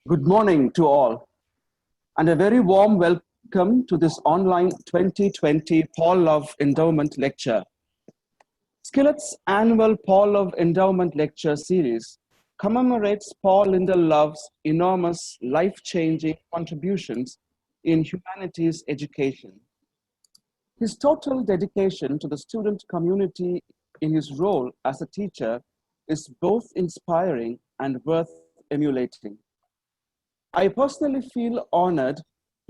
Good morning to all, and a very warm welcome to this online 2020 Paul Love Endowment Lecture. SCILET's annual Paul Love Endowment Lecture series commemorates Paul Lyndall Love's enormous life-changing contributions in humanities education. His total dedication to the student community in his role as a teacher is both inspiring and worth emulating. I personally feel honored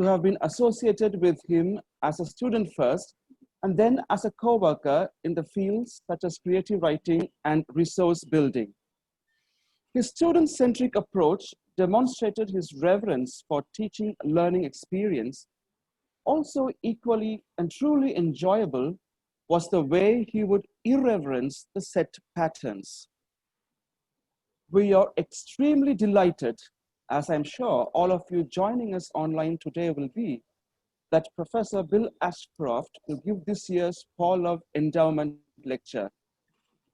to have been associated with him as a student first, and then as a co-worker in the fields such as creative writing and resource building. His student-centric approach demonstrated his reverence for teaching learning experience. Also equally and truly enjoyable was the way he would irreverence the set patterns. We are extremely delighted, as I'm sure all of you joining us online today will be, that Professor Bill Ashcroft will give this year's Paul Love Endowment Lecture.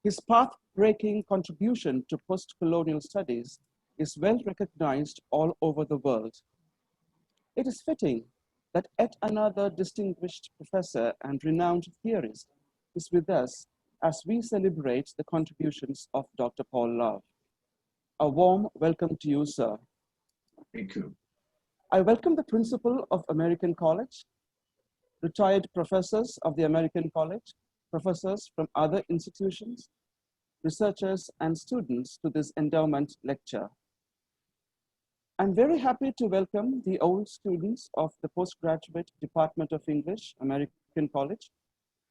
His path-breaking contribution to post-colonial studies is well recognized all over the world. It is fitting that yet another distinguished professor and renowned theorist is with us as we celebrate the contributions of Dr. Paul Love. A warm welcome to you, sir. Thank you. I welcome the principal of American College, retired professors of the American College, professors from other institutions, researchers and students to this endowment lecture. I'm very happy to welcome the old students of the Postgraduate Department of English, American College,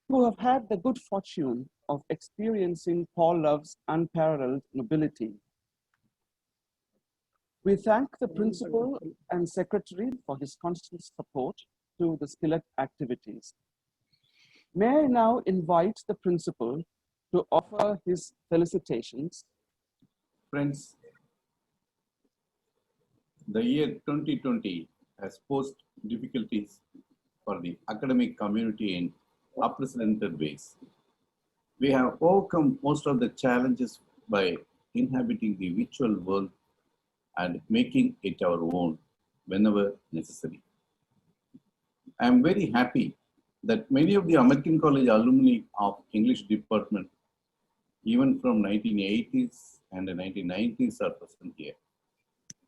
who have had the good fortune of experiencing Paul Love's unparalleled nobility. We thank the principal and secretary for his constant support to the SCILET activities. May I now invite the principal to offer his felicitations. Friends, the year 2020 has posed difficulties for the academic community in unprecedented ways. We have overcome most of the challenges by inhabiting the virtual world and making it our own whenever necessary. I am very happy that many of the American College alumni of English department, even from 1980s and the 1990s, are present here.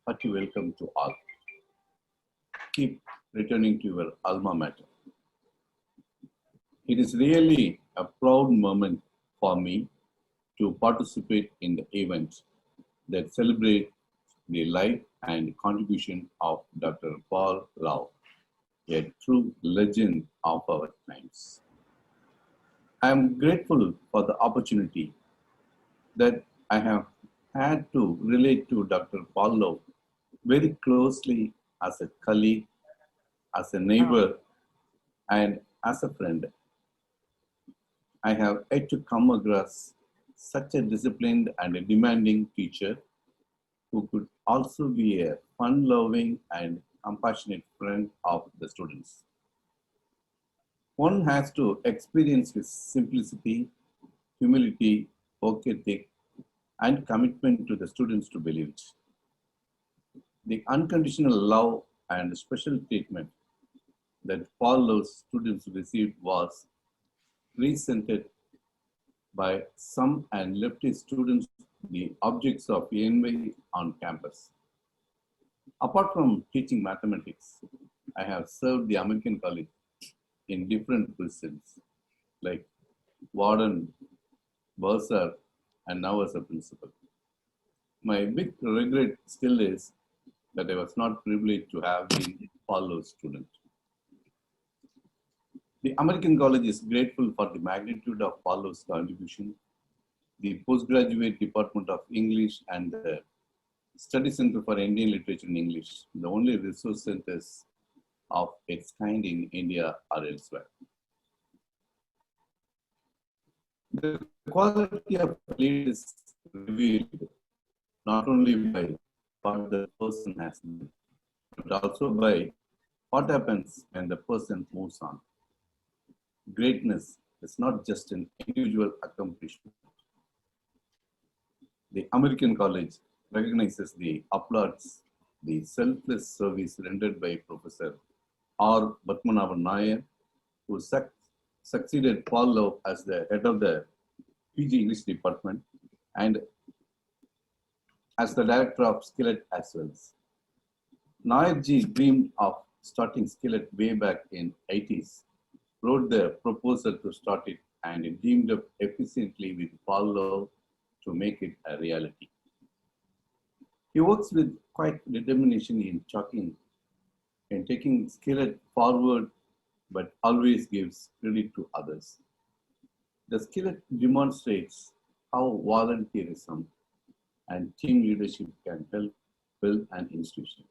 Hearty welcome to all. Keep returning to your alma mater. It is really a proud moment for me to participate in the event that celebrates the life and contribution of Dr. Paul Love, a true legend of our times. I am grateful for the opportunity that I have had to relate to Dr. Paul Love very closely as a colleague, as a neighbor, and as a friend. I have yet to come across such a disciplined and a demanding teacher who could also be a fun-loving and compassionate friend of the students. One has to experience his simplicity, humility, work ethic, and commitment to the students to believe it. The unconditional love and special treatment that Paul Love's students received was resented by some and left his students the objects of envy on campus. Apart from teaching mathematics, I have served the American College in different positions like warden, bursar, and now as a principal. My big regret still is that I was not privileged to have been Paul Love's student. The American College is grateful for the magnitude of Paul Love's contribution. The Postgraduate Department of English and the Study Center for Indian Literature and English, the only resource centers of its kind in India or elsewhere. The quality of lead is revealed not only by what the person has done, but also by what happens when the person moves on. Greatness is not just an individual accomplishment. The American College recognizes the applause the selfless service rendered by Professor R. Batmanavan Nair, who succeeded Paul Love as the head of the PG English department and as the director of SCILET as well. Nairji dreamed of starting SCILET way back in 80s, wrote the proposal to start it and teamed up efficiently with Paul Love to make it a reality. He works with quite determination in taking SCILET forward, but always gives credit to others. The SCILET demonstrates how volunteerism and team leadership can help build an institution.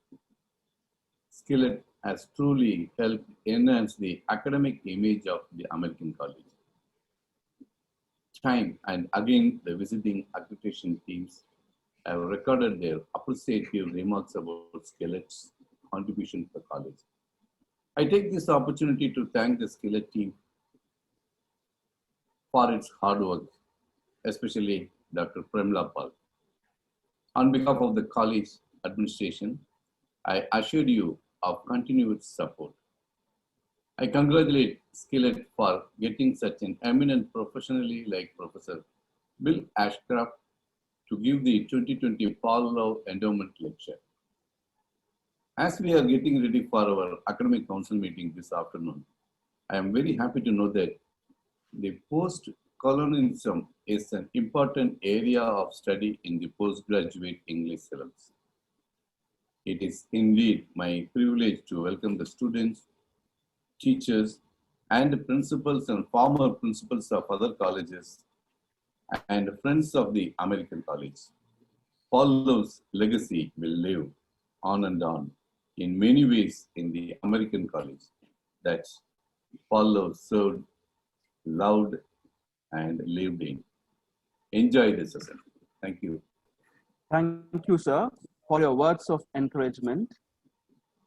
SCILET has truly helped enhance the academic image of the American College. Time and again, the visiting accreditation teams have recorded their appreciative remarks about SCILET's contribution to the college. I take this opportunity to thank the SCILET team for its hard work, especially Dr. Premila Paul. On behalf of the college administration, I assure you of continued support. I congratulate SCILET for getting such an eminent professionally like Professor Bill Ashcroft to give the 2020 Paul Love Endowment Lecture. As we are getting ready for our academic council meeting this afternoon, I am very happy to know that the post-colonialism is an important area of study in the postgraduate English syllabus. It is indeed my privilege to welcome the students, teachers, and principals and former principals of other colleges and friends of the American College. Paul Love's legacy will live on and on in many ways in the American College that Paul Love served, loved, and lived in. Enjoy the session. Thank you. Thank you, sir, for your words of encouragement.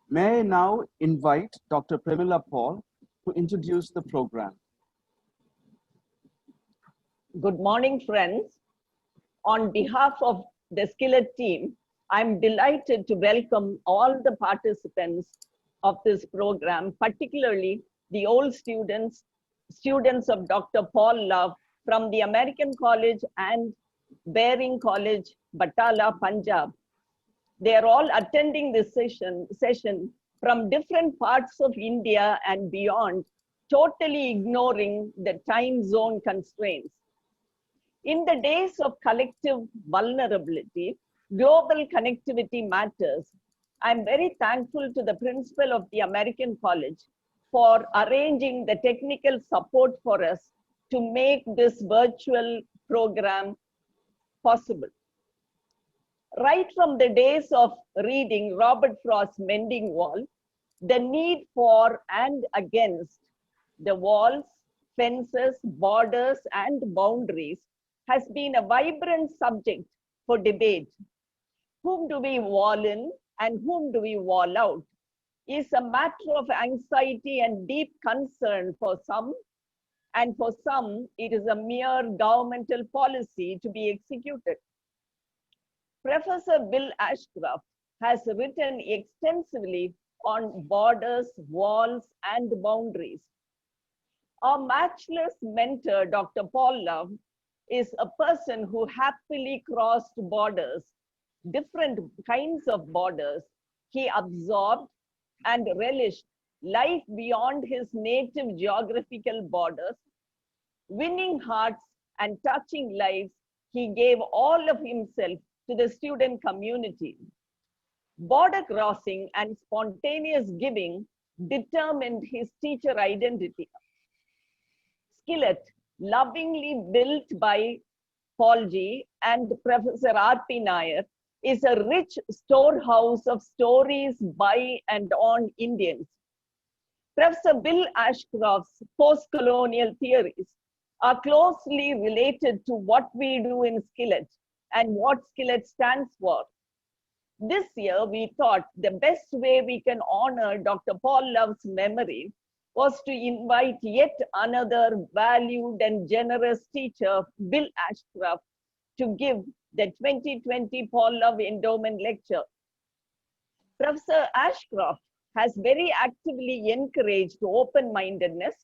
May I now invite Dr. Premila Paul to introduce the program. Good morning, friends. On behalf of the SCILET team, I'm delighted to welcome all the participants of this program, particularly the old students of Dr. Paul Love from the American College and Baring College, Batala, Punjab. They are all attending this session from different parts of India and beyond, totally ignoring the time zone constraints. In the days of collective vulnerability, global connectivity matters. I'm very thankful to the principal of the American College for arranging the technical support for us to make this virtual program possible. Right from the days of reading Robert Frost's Mending Wall, the need for and against the walls, fences, borders, and boundaries has been a vibrant subject for debate. Whom do we wall in and whom do we wall out is a matter of anxiety and deep concern for some, and for some, it is a mere governmental policy to be executed. Professor Bill Ashcroft has written extensively on borders, walls, and boundaries. Our matchless mentor, Dr. Paul Love, is a person who happily crossed borders, different kinds of borders. He absorbed and relished life beyond his native geographical borders. Winning hearts and touching lives, he gave all of himself to the student community. Border crossing and spontaneous giving determined his teacher identity. SCILET, lovingly built by Paul G. and Professor R.P. Nair, is a rich storehouse of stories by and on Indians. Professor Bill Ashcroft's post-colonial theories are closely related to what we do in SCILET and what SCILET stands for. This year, we thought the best way we can honor Dr. Paul Love's memory was to invite yet another valued and generous teacher, Bill Ashcroft, to give the 2020 Paul Love Endowment Lecture. Professor Ashcroft has very actively encouraged open-mindedness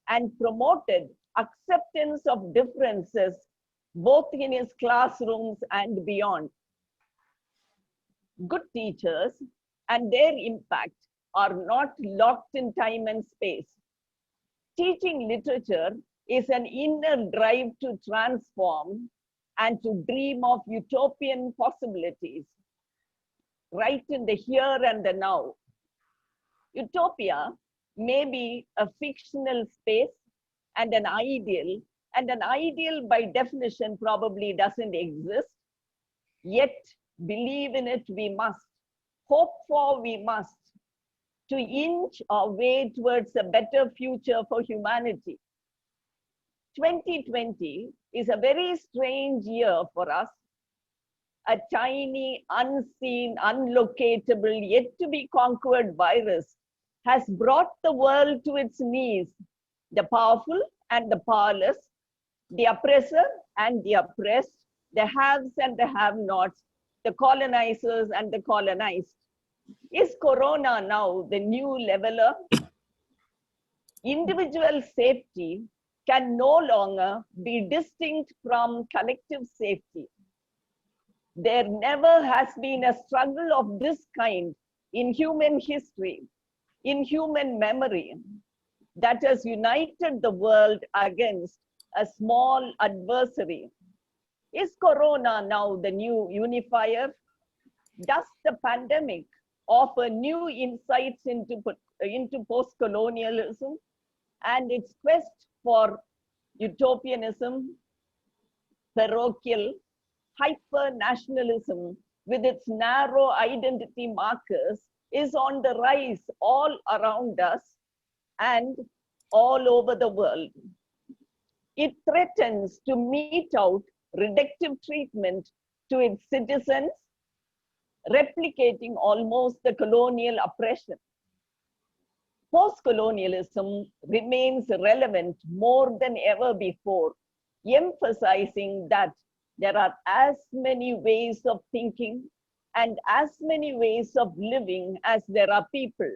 and promoted acceptance of differences both in his classrooms and beyond. Good teachers and their impact are not locked in time and space. Teaching literature is an inner drive to transform and to dream of utopian possibilities, right in the here and the now. Utopia may be a fictional space and an ideal by definition probably doesn't exist, yet believe in it we must, hope for we must, to inch our way towards a better future for humanity. 2020 is a very strange year for us. A tiny, unseen, unlocatable, yet to be conquered virus has brought the world to its knees, the powerful and the powerless, the oppressor and the oppressed, the haves and the have-nots, the colonizers and the colonized. Is Corona now the new leveler? Individual safety can no longer be distinct from collective safety. There never has been a struggle of this kind in human history, in human memory, that has united the world against a small adversary. Is Corona now the new unifier? Does the pandemic offer new insights into post-colonialism and its quest for utopianism, parochial, hyper-nationalism with its narrow identity markers is on the rise all around us and all over the world. It threatens to mete out reductive treatment to its citizens, replicating almost the colonial oppression. Post-colonialism remains relevant more than ever before, emphasizing that there are as many ways of thinking and as many ways of living as there are people.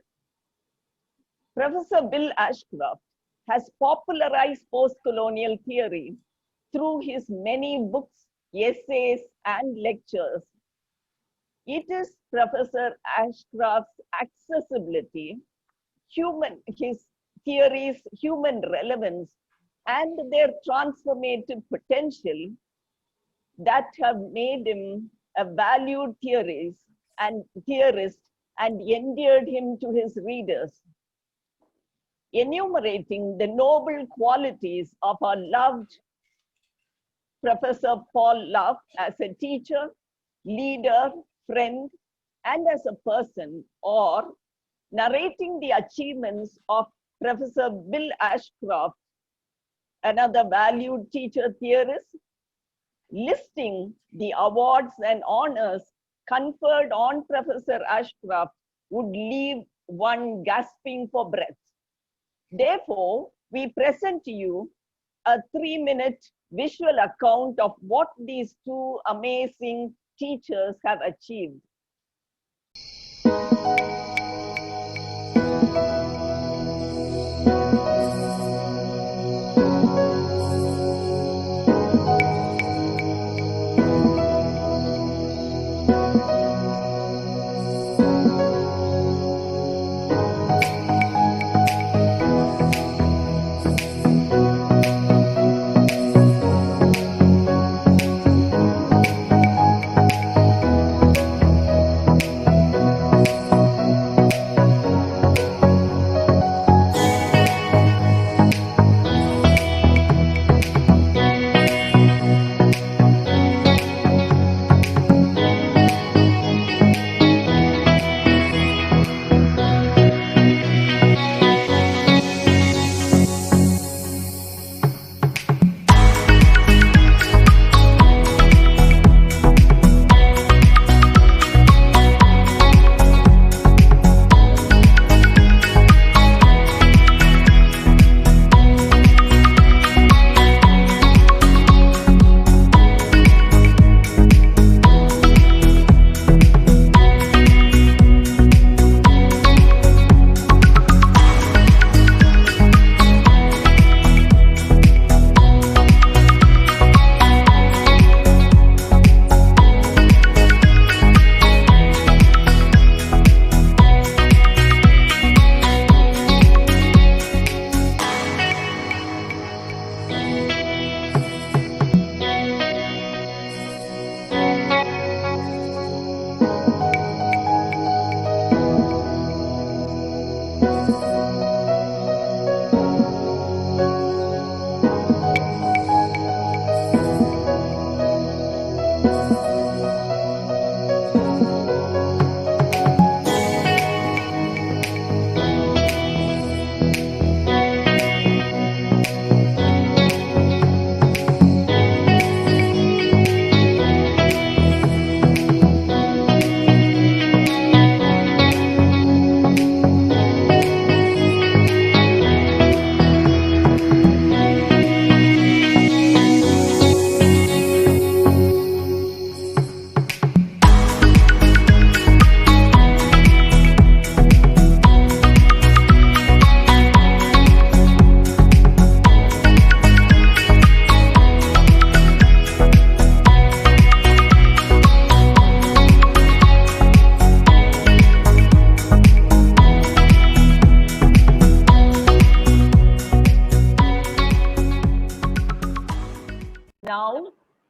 Professor Bill Ashcroft has popularized post-colonial theory through his many books, essays, and lectures. It is Professor Ashcroft's accessibility, his theories' human relevance, and their transformative potential that have made him a valued theorist and endeared him to his readers. Enumerating the noble qualities of our loved Professor Paul Love as a teacher, leader, friend, and as a person, or narrating the achievements of Professor Bill Ashcroft, another valued teacher theorist, listing the awards and honors conferred on Professor Ashcroft would leave one gasping for breath. Therefore, we present to you a 3-minute visual account of what these two amazing teachers have achieved.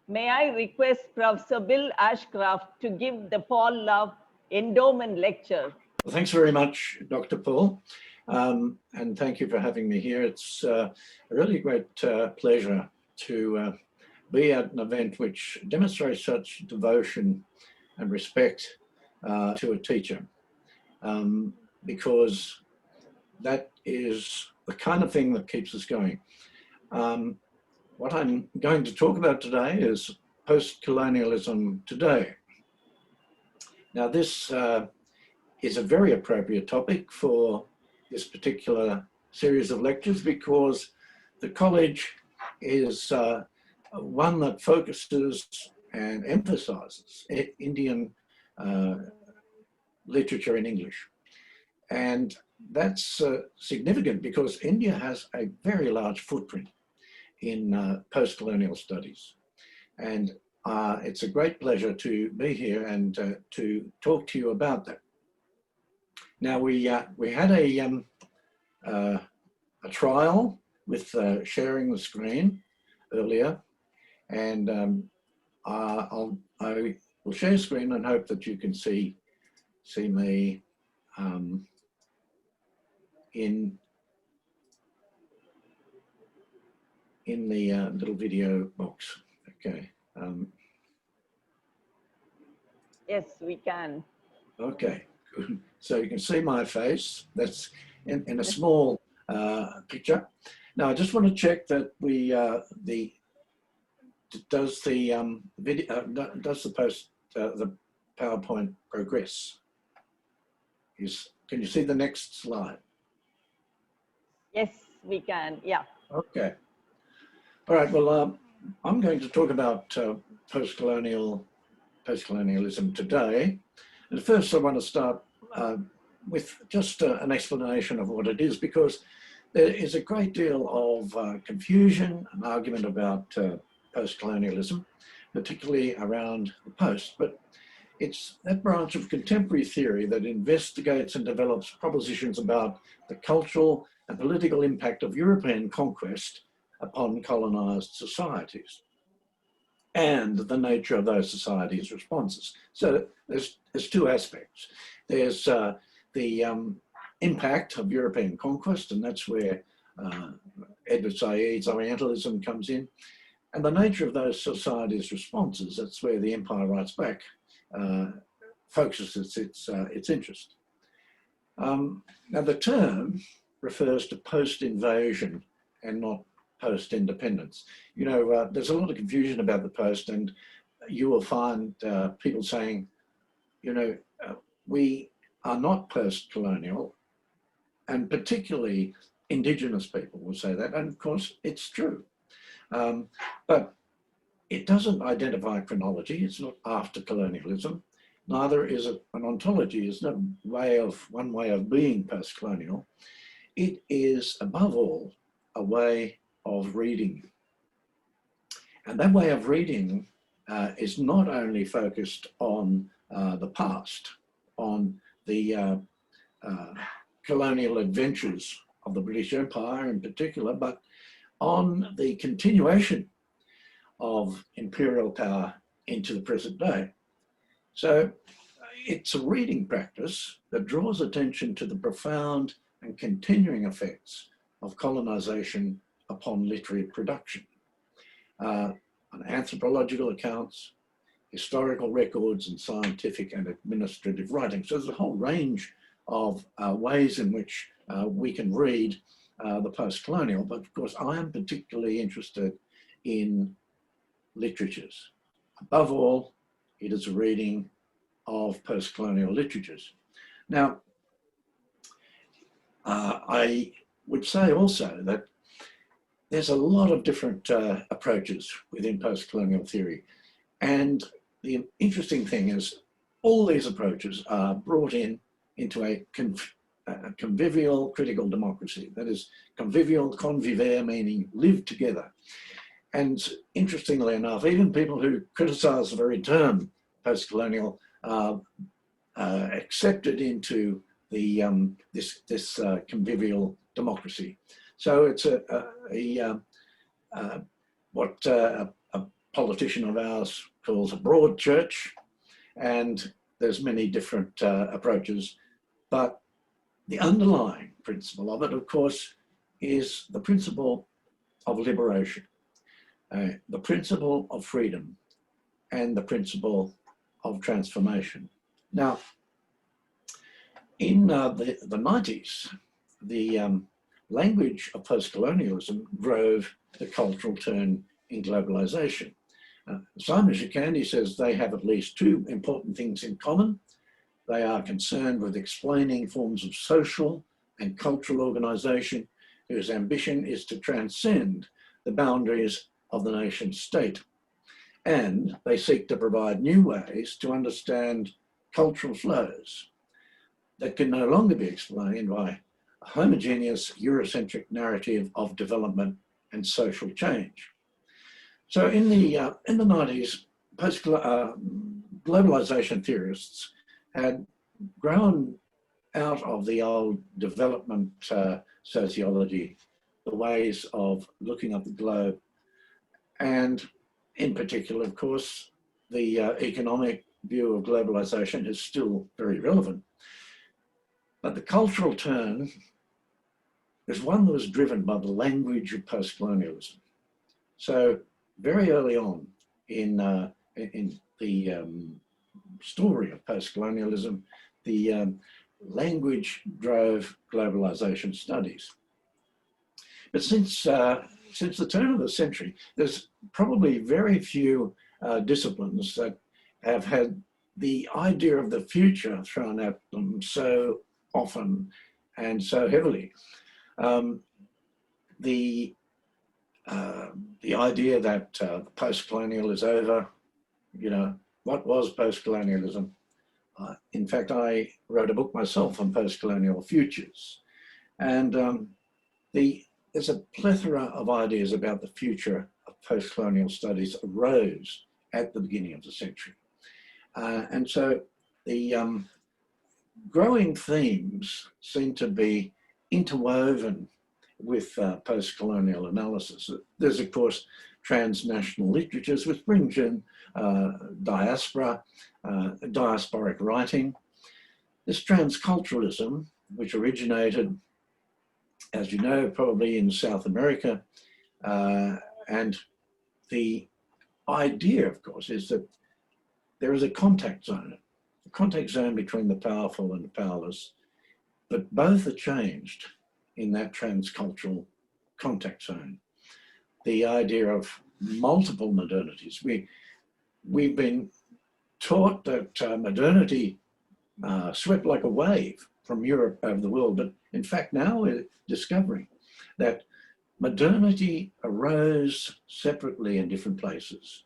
may I request Professor Bill Ashcroft to give the Paul Love Endowment Lecture. Well, thanks very much, Dr. Paul, and thank you for having me here. It's a really great pleasure to be at an event which demonstrates such devotion and respect to a teacher, because that is the kind of thing that keeps us going. What I'm going to talk about today is post-colonialism today. Now, this is a very appropriate topic for this particular series of lectures because the college is one that focuses and emphasizes Indian literature in English. And that's significant because India has a very large footprint in post-colonial studies. And it's a great pleasure to be here and to talk to you about that. Now, we had a trial with sharing the screen earlier, and I will share screen and hope that you can see me in the little video box. Okay. Yes, we can. Okay, good. So you can see my face. That's in a small picture. Now I just want to check that we does the video the PowerPoint progress? Can you see the next slide? Yes, we can. Yeah. Okay. All right. Well, I'm going to talk about post-colonialism today. And first, I want to start with just an explanation of what it is, because there is a great deal of confusion and argument about post-colonialism, particularly around the post. But it's that branch of contemporary theory that investigates and develops propositions about the cultural and political impact of European conquest upon colonized societies and the nature of those societies' responses. So there's two aspects. There's the impact of European conquest, and that's where Edward Said's Orientalism comes in, and the nature of those societies' responses. That's where the Empire Writes Back focuses its interest. Now, the term refers to post-invasion and not post-independence. You know, there's a lot of confusion about the post, and you will find people saying, you know, we are not post-colonial, and particularly Indigenous people will say that, and of course it's true. But it doesn't identify chronology. It's not after colonialism. Neither is it an ontology. It's not one way of being post-colonial. It is, above all, a way of reading. And that way of reading is not only focused on the past, on the colonial adventures of the British Empire in particular, but on the continuation of imperial power into the present day. So it's a reading practice that draws attention to the profound and continuing effects of colonization upon literary production, on anthropological accounts, historical records, and scientific and administrative writing. So there's a whole range of ways in which we can read the post-colonial, but of course I am particularly interested in literatures. Above all, it is a reading of post-colonial literatures. Now, I would say also that there's a lot of different approaches within post-colonial theory. And the interesting thing is all these approaches are brought into a convivial critical democracy. That is convivial, convivere, meaning live together. And interestingly enough, even people who criticize the very term post-colonial accepted into the this convivial democracy. So it's politician of ours calls a broad church, and there's many different approaches, but the underlying principle of it, of course, is the principle of liberation, the principle of freedom, and the principle of transformation. Now, in the 90s, the language of post-colonialism drove the cultural turn in globalization. Simon Shikandi says they have at least two important things in common. They are concerned with explaining forms of social and cultural organization whose ambition is to transcend the boundaries of the nation state. And they seek to provide new ways to understand cultural flows that can no longer be explained by a homogeneous Eurocentric narrative of development and social change. So in the 90s, globalization theorists had grown out of the old development sociology, the ways of looking at the globe, and in particular, of course, the economic view of globalization is still very relevant. But the cultural turn is one that was driven by the language of post-colonialism. So very early on in the story of post-colonialism, the language drove globalization studies. But since the turn of the century, there's probably very few disciplines that have had the idea of the future thrown at them so often and so heavily. The idea that post-colonial is over, you know, what was post-colonialism? In fact, I wrote a book myself on post-colonial futures. And there's a plethora of ideas about the future of post-colonial studies arose at the beginning of the century. And so the growing themes seem to be interwoven with post-colonial analysis. There's, of course, transnational literatures, which brings in diaspora, diasporic writing. This transculturalism, which originated, as you know, probably in South America, and the idea, of course, is that there is a contact zone between the powerful and the powerless, but both are changed in that transcultural contact zone. The idea of multiple modernities. We've been taught that modernity swept like a wave from Europe over the world, but in fact now we're discovering that modernity arose separately in different places,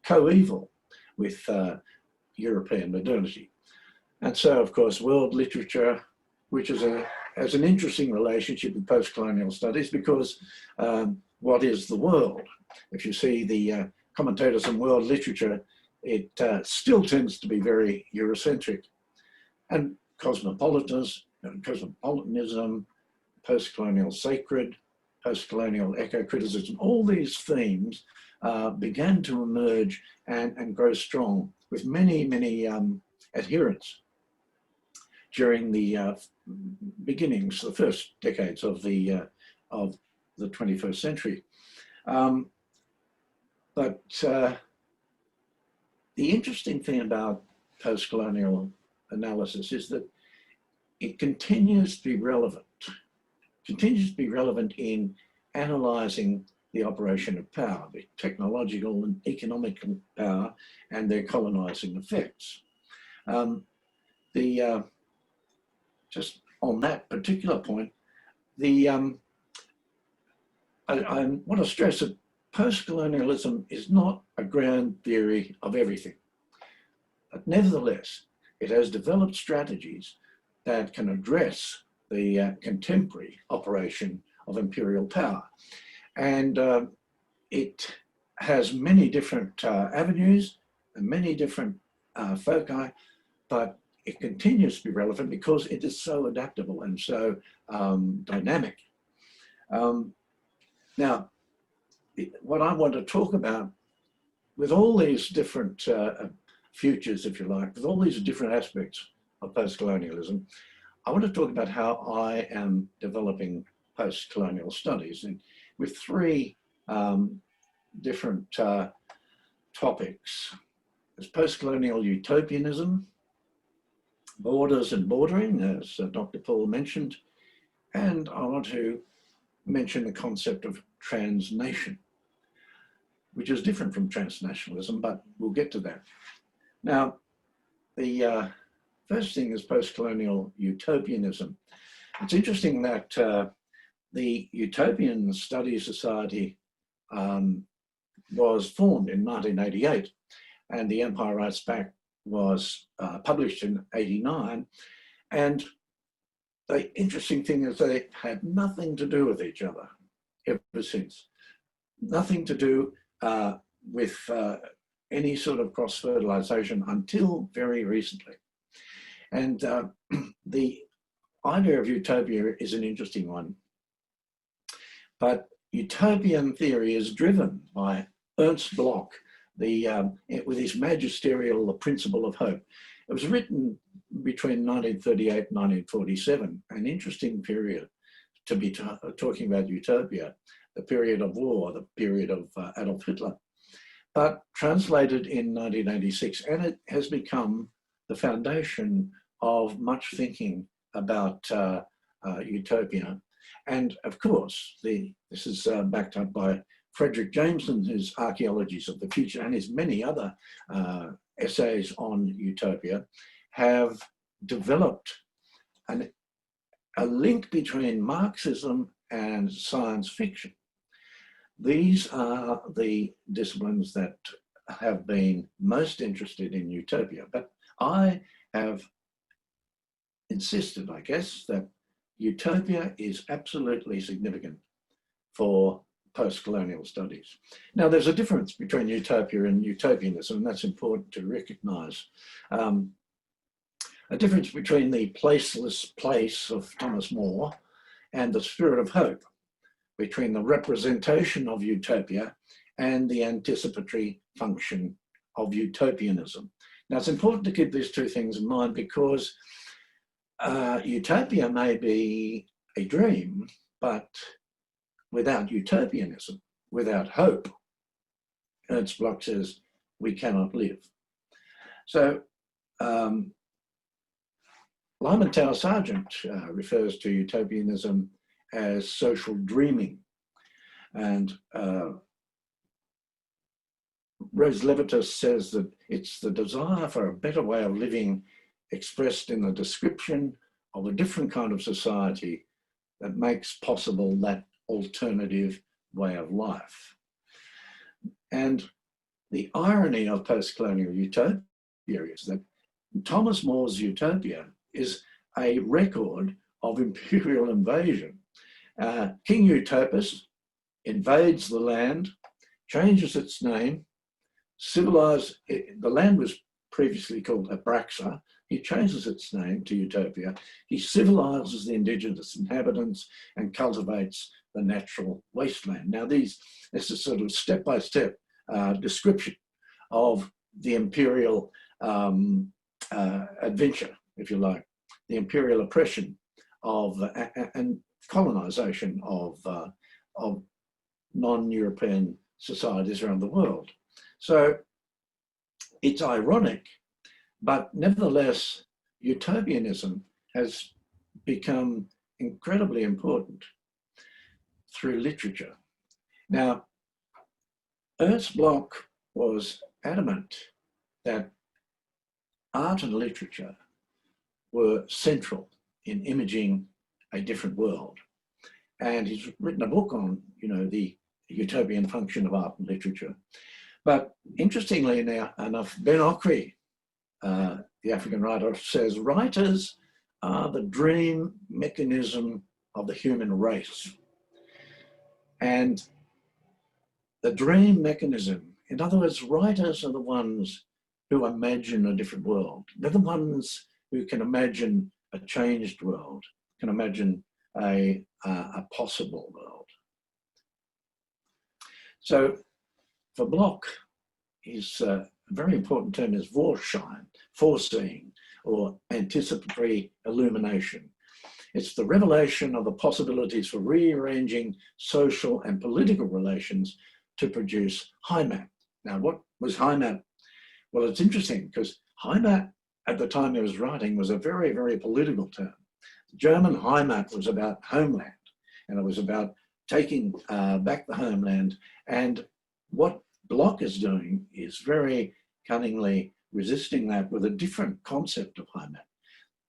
coeval with European modernity. And so, of course, world literature, which has an interesting relationship with post-colonial studies, because what is the world? If you see the commentators on world literature, it still tends to be very Eurocentric. And cosmopolitanism, post-colonial sacred, post-colonial eco-criticism, all these themes began to emerge and grow strong with many, many adherents during the beginnings, the first decades of the 21st century. But the interesting thing about post-colonial analysis is that it continues to be relevant in analysing the operation of power, the technological and economic power, and their colonising effects. Just on that particular point, I want to stress that post-colonialism is not a grand theory of everything. But nevertheless, it has developed strategies that can address the contemporary operation of imperial power. And it has many different avenues and many different foci, but it continues to be relevant because it is so adaptable and so dynamic. Now, what I want to talk about with all these different futures, if you like, with all these different aspects of post-colonialism, I want to talk about how I am developing post-colonial studies, and with three different topics. There's post-colonial utopianism, borders and bordering, as Dr. Paul mentioned, and I want to mention the concept of transnation, which is different from transnationalism, but we'll get to that. Now, the first thing is post-colonial utopianism. It's interesting that the Utopian Studies Society was formed in 1988, and the Empire Writes Back was published in '89. And the interesting thing is they had nothing to do with each other ever since. Nothing to do with any sort of cross-fertilization until very recently. And the idea of utopia is an interesting one. But utopian theory is driven by Ernst Bloch, with his magisterial, The Principle of Hope. It was written between 1938 and 1947, an interesting period to be talking about utopia, the period of war, the period of Adolf Hitler, but translated in 1986, and it has become the foundation of much thinking about utopia. And of course, this is backed up by Frederick Jameson, his Archaeologies of the Future, and his many other essays on utopia, have developed a link between Marxism and science fiction. These are the disciplines that have been most interested in utopia, but I have insisted, I guess, that utopia is absolutely significant for post-colonial studies. Now, there's a difference between utopia and utopianism, and that's important to recognize. A difference between the placeless place of Thomas More and the spirit of hope, between the representation of utopia and the anticipatory function of utopianism. Now, it's important to keep these two things in mind because utopia may be a dream, but without utopianism, without hope, Ernst Bloch says, we cannot live. So Lyman Tower Sargent refers to utopianism as social dreaming. And Rose Levitas says that it's the desire for a better way of living expressed in the description of a different kind of society that makes possible that alternative way of life. And the irony of post-colonial utopia is that Thomas More's utopia is a record of imperial invasion. King Utopus invades the land, changes its name, civilized, the land was previously called Abraxa. He changes its name to Utopia. He civilizes the indigenous inhabitants and cultivates the natural wasteland. Now, this is sort of step-by-step description of the imperial adventure, if you like, the imperial oppression of and colonization of non-European societies around the world. So it's ironic, but nevertheless, utopianism has become incredibly important through literature. Now, Ernst Bloch was adamant that art and literature were central in imaging a different world. And he's written a book on, the utopian function of art and literature. But interestingly enough, Ben Okri, the African writer, says writers are the dream mechanism of the human race. And the dream mechanism, in other words, writers are the ones who imagine a different world. They're the ones who can imagine a changed world, can imagine a possible world. So for Bloch, is a very important term is Vorschein, foreseeing, or anticipatory illumination. It's the revelation of the possibilities for rearranging social and political relations to produce Heimat. Now, what was Heimat? Well, it's interesting because Heimat, at the time he was writing, was a very, very political term. German Heimat was about homeland, and it was about taking back the homeland. And what Bloch is doing is very cunningly resisting that with a different concept of Heimat.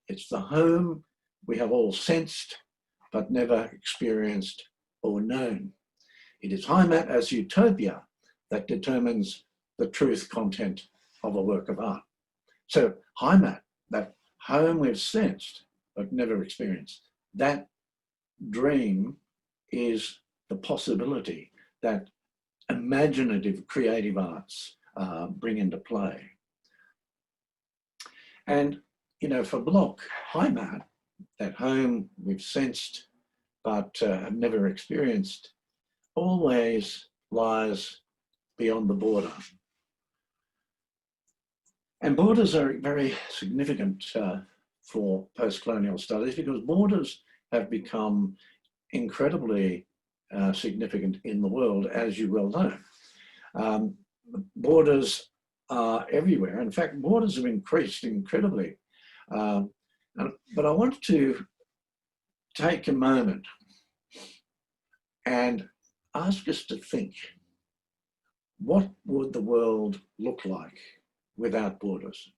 It's the home we have all sensed, but never experienced or known. It is Heimat as utopia that determines the truth content of a work of art. So Heimat, that home we've sensed, but never experienced, that dream is the possibility that imaginative creative arts bring into play. And, you know, for Bloch, Heimat, that home we've sensed but never experienced, always lies beyond the border. And borders are very significant for post-colonial studies because borders have become incredibly significant in the world, as you well know. Borders are everywhere. In fact, borders have increased incredibly. But I want to take a moment and ask us to think, what would the world look like without borders?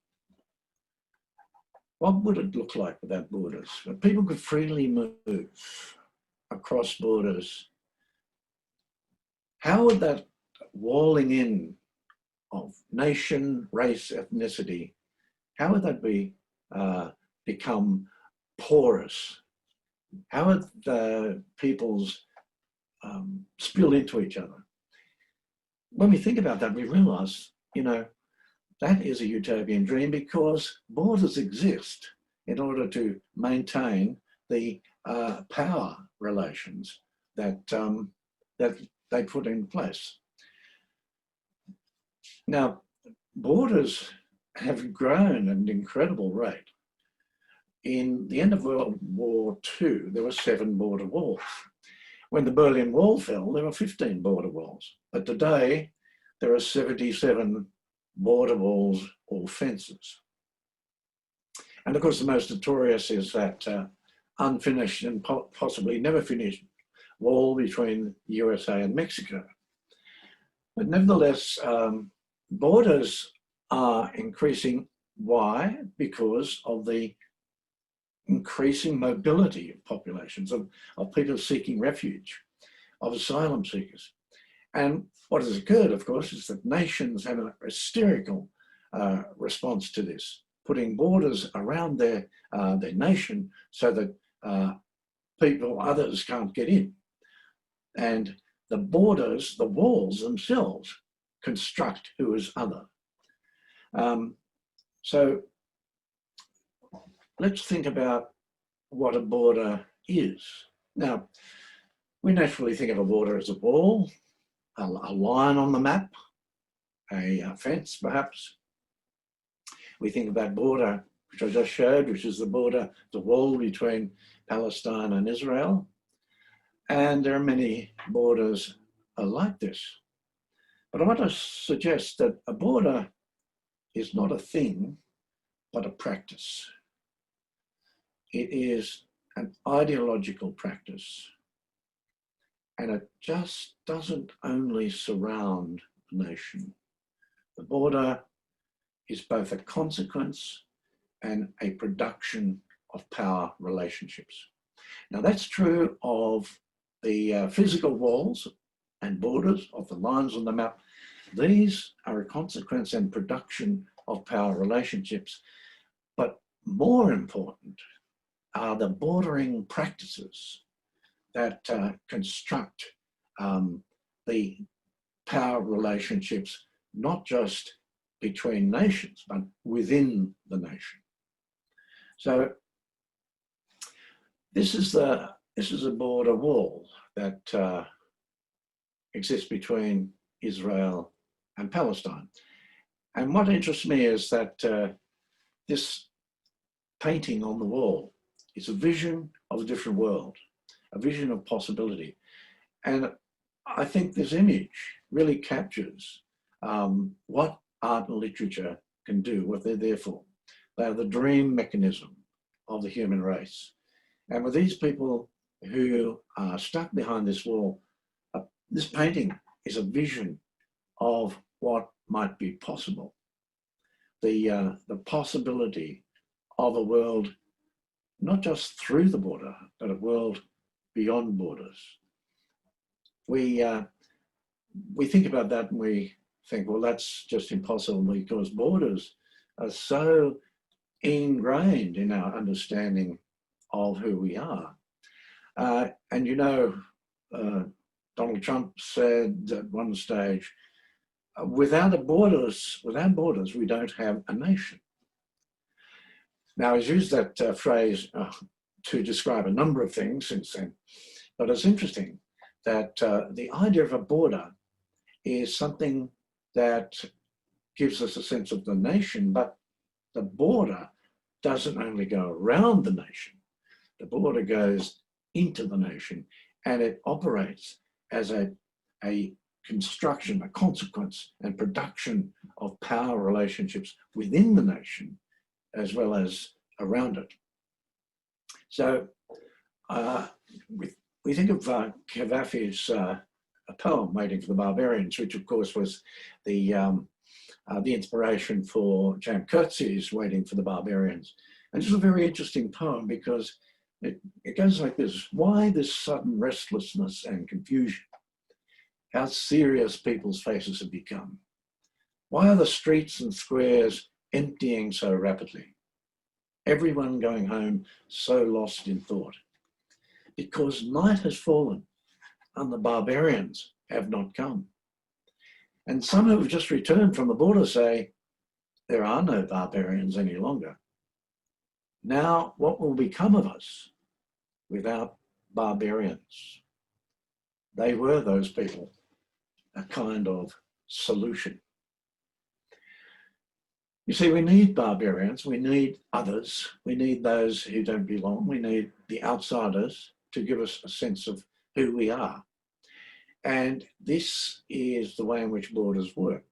What would it look like without borders? If people could freely move across borders, how would that walling in of nation, race, ethnicity, how would that be become porous? How would the peoples spill into each other? When we think about that, we realize, you know, that is a utopian dream because borders exist in order to maintain the power relations that, that they put in place. Now, borders have grown at an incredible rate. In the end of World War II, there were 7 border walls. When the Berlin Wall fell, there were 15 border walls. But today, there are 77 border walls or fences. And of course, the most notorious is that unfinished and possibly never finished wall between the USA and Mexico. But nevertheless, borders are increasing. Why? Because of the increasing mobility of populations, of people seeking refuge, of asylum seekers. And what has occurred, of course, is that nations have a hysterical response to this, putting borders around their nation so that people, others can't get in. And the borders, the walls themselves, construct who is other. So let's think about what a border is. Now, we naturally think of a border as a wall, a line on the map, a fence perhaps. We think of that border, which I just showed, which is the border, the wall between Palestine and Israel. And there are many borders like this. But I want to suggest that a border is not a thing, but a practice. It is an ideological practice. And it just doesn't only surround the nation. The border is both a consequence and a production of power relationships. Now that's true of the physical walls and borders of the lines on the map. These are a consequence and production of power relationships. But more important are the bordering practices that construct the power relationships, not just between nations, but within the nation. So this is a border wall that exists between Israel and Palestine. And what interests me is that this painting on the wall is a vision of a different world, a vision of possibility. And I think this image really captures what art and literature can do, what they're there for. They are the dream mechanism of the human race. And with these people who are stuck behind this wall, this painting is a vision of what might be possible. The possibility of a world, not just through the border, but a world beyond borders. We think about that and we think, well, that's just impossible because borders are so ingrained in our understanding of who we are. And you know, Donald Trump said at one stage, without borders, we don't have a nation. Now, he's used that phrase to describe a number of things since then, but it's interesting that the idea of a border is something that gives us a sense of the nation, but the border doesn't only go around the nation, the border goes into the nation, and it operates as a construction, a consequence and production of power relationships within the nation as well as around it. So we think of Cavafy's poem, Waiting for the Barbarians, which of course was the inspiration for J.M. Coetzee's Waiting for the Barbarians. And it's a very interesting poem because it goes like this: why this sudden restlessness and confusion? How serious people's faces have become. Why are the streets and squares emptying so rapidly? Everyone going home so lost in thought. Because night has fallen and the barbarians have not come. And some who have just returned from the border say, there are no barbarians any longer. Now, what will become of us without barbarians? They were, those people, a kind of solution. You see, we need barbarians, we need others, we need those who don't belong, we need the outsiders to give us a sense of who we are. And this is the way in which borders work,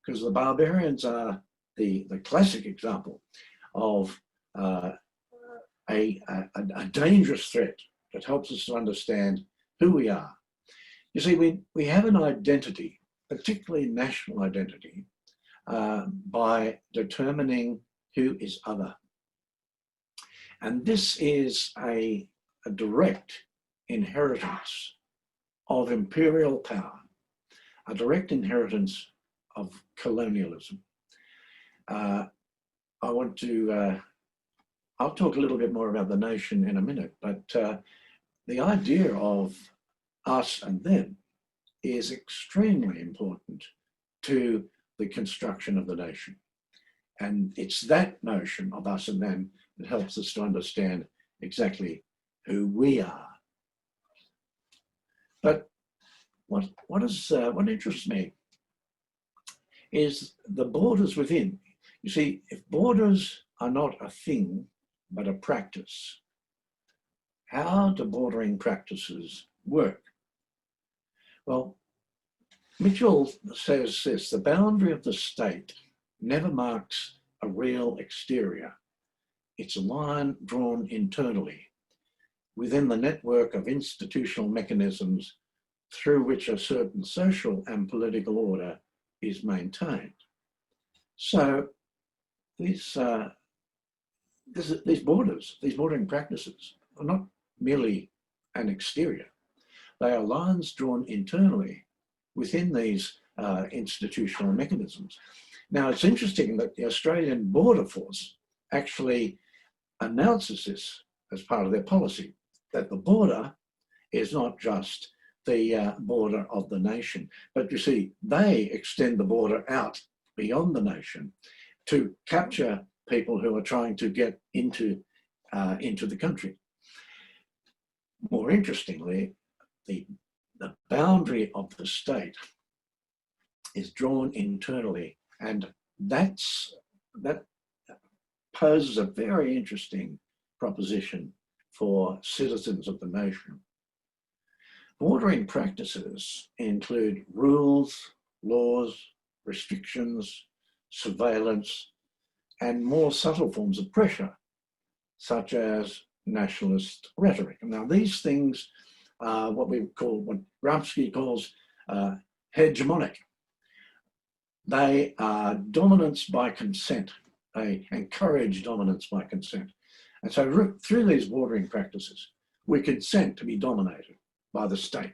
because the barbarians are the classic example of a dangerous threat that helps us to understand who we are. You see, we have an identity, particularly national identity, by determining who is other. And this is a direct inheritance of imperial power, a direct inheritance of colonialism. I'll talk a little bit more about the nation in a minute, but the idea of us and them is extremely important to the construction of the nation. And it's that notion of us and them that helps us to understand exactly who we are. But what interests me is the borders within. You see, if borders are not a thing, but a practice, how do bordering practices work? Well, Mitchell says this: the boundary of the state never marks a real exterior. It's a line drawn internally within the network of institutional mechanisms through which a certain social and political order is maintained. So these bordering practices are not merely an exterior. They are lines drawn internally within these institutional mechanisms. Now, it's interesting that the Australian Border Force actually announces this as part of their policy, that the border is not just the border of the nation, but you see, they extend the border out beyond the nation to capture people who are trying to get into the country. More interestingly, the boundary of the state is drawn internally And that poses a very interesting proposition for citizens of the nation. Bordering practices include rules, laws, restrictions, surveillance, and more subtle forms of pressure, such as nationalist rhetoric. Now, these things are what Gramsci calls hegemonic. They are dominance by consent. They encourage dominance by consent. And so through these bordering practices, we consent to be dominated by the state.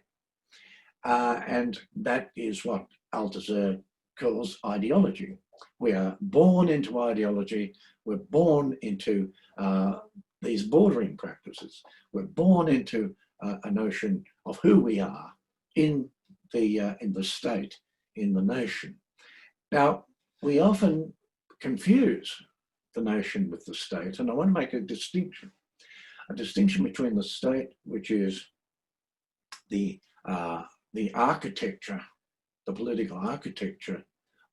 And that is what Althusser calls ideology. We are born into ideology. We're born into these bordering practices. We're born into a notion of who we are in the state, in the nation. Now, we often confuse the nation with the state, and I want to make a distinction between the state, which is the architecture, the political architecture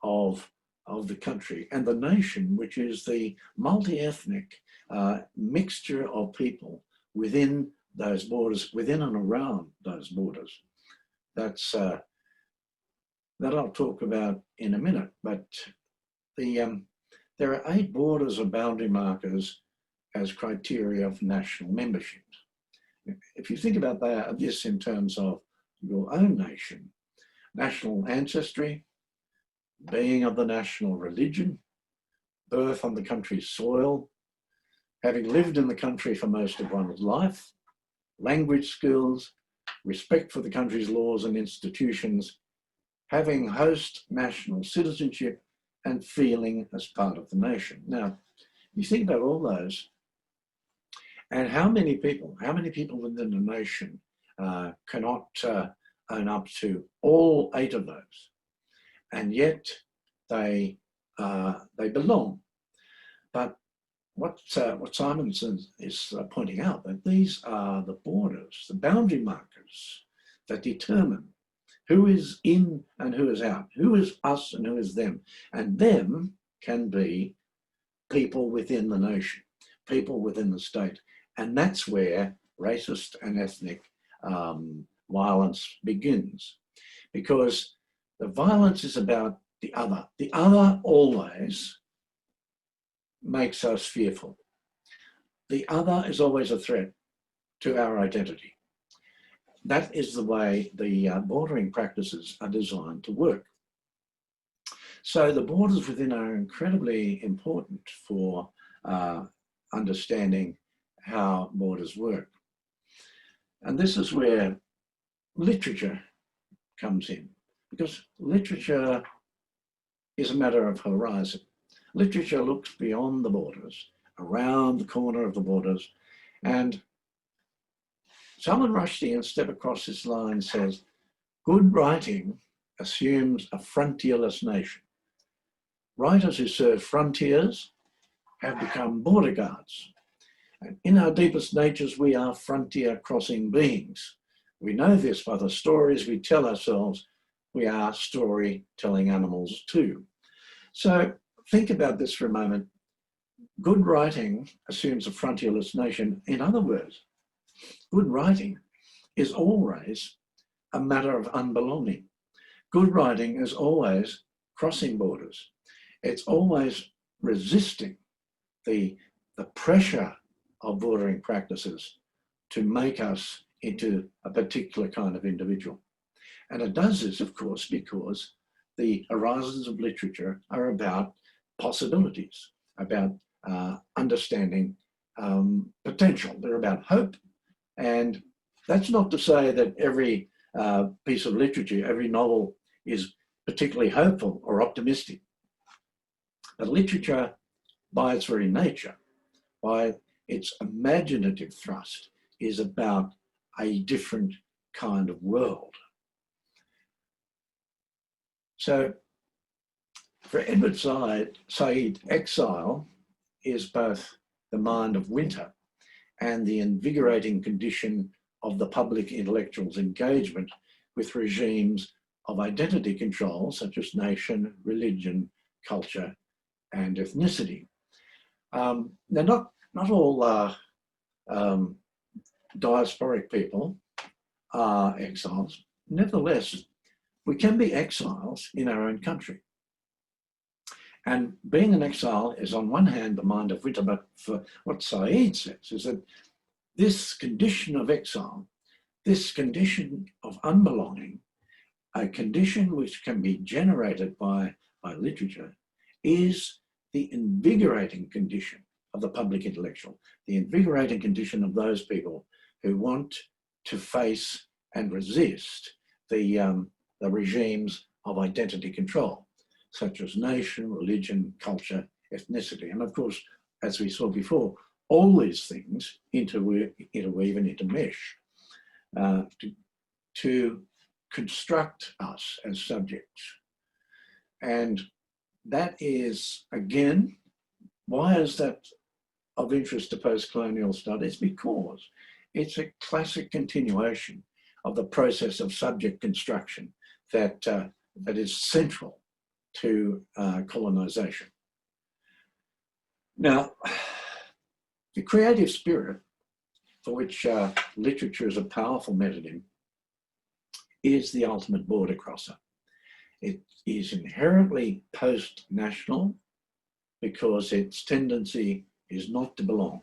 of the country, and the nation, which is the multi-ethnic mixture of people within those borders, within and around those borders. That I'll talk about in a minute, but there are 8 borders or boundary markers as criteria of national membership. If you think about this in terms of your own nation, national ancestry, being of the national religion, birth on the country's soil, having lived in the country for most of one's life, language skills, respect for the country's laws and institutions, having host national citizenship, and feeling as part of the nation. Now, you think about all those, and how many people within the nation cannot own up to all 8 of those, and yet they belong. But what Simonson is pointing out, that these are the borders, the boundary markers that determine who is in and who is out, who is us and who is them. And them can be people within the nation, people within the state. And that's where racist and ethnic violence begins. Because the violence is about the other. The other always makes us fearful. The other is always a threat to our identity. That is the way the bordering practices are designed to work. So the borders within are incredibly important for understanding how borders work. And this is where literature comes in, because literature is a matter of horizon. Literature looks beyond the borders, around the corner of the borders, and Salman Rushdie, in Step Across This Line, says, good writing assumes a frontierless nation. Writers who serve frontiers have become border guards. And in our deepest natures, we are frontier crossing beings. We know this by the stories we tell ourselves. We are storytelling animals too. So think about this for a moment. Good writing assumes a frontierless nation. In other words, good writing is always a matter of unbelonging. Good writing is always crossing borders. It's always resisting the pressure of bordering practices to make us into a particular kind of individual. And it does this, of course, because the horizons of literature are about possibilities, about understanding potential. They're about hope. And that's not to say that every piece of literature, every novel is particularly hopeful or optimistic. But literature, by its very nature, by its imaginative thrust, is about a different kind of world. So for Edward Said, exile is both the mind of winter and the invigorating condition of the public intellectual's engagement with regimes of identity control, such as nation, religion, culture, and ethnicity. They're not all diasporic people are exiles. Nevertheless, we can be exiles in our own country. And being an exile is, on one hand, the mind of winter, but for what Said says is that this condition of exile, this condition of unbelonging, a condition which can be generated by literature, is the invigorating condition of the public intellectual, the invigorating condition of those people who want to face and resist the regimes of identity control, such as nation, religion, culture, ethnicity. And of course, as we saw before, all these things interweave and intermesh to construct us as subjects. And that is, again, why is that of interest to post-colonial studies? Because it's a classic continuation of the process of subject construction that is central to colonization. Now, the creative spirit, for which literature is a powerful metonym, is the ultimate border crosser. It is inherently post-national because its tendency is not to belong.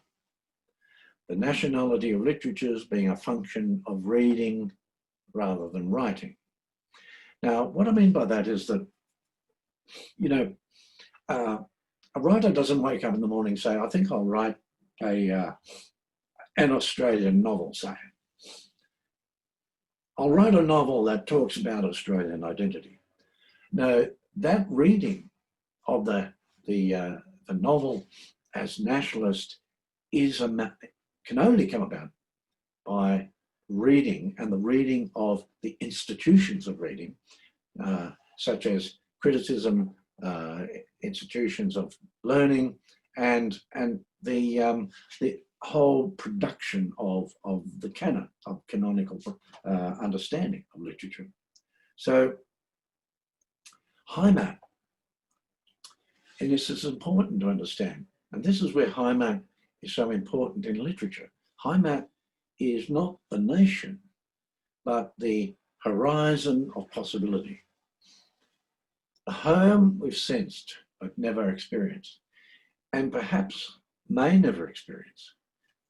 The nationality of literatures being a function of reading rather than writing. Now, what I mean by that is that, you know, a writer doesn't wake up in the morning and say, I think I'll write an Australian novel, say. I'll write a novel that talks about Australian identity. Now, that reading of the novel as nationalist can only come about by reading, and the reading of the institutions of reading, such as criticism, institutions of learning, and the whole production of the canon, of canonical understanding of literature. So Heimat, and this is important to understand, and this is where Heimat is so important in literature. Heimat is not the nation, but the horizon of possibility. A home we've sensed but never experienced, and perhaps may never experience,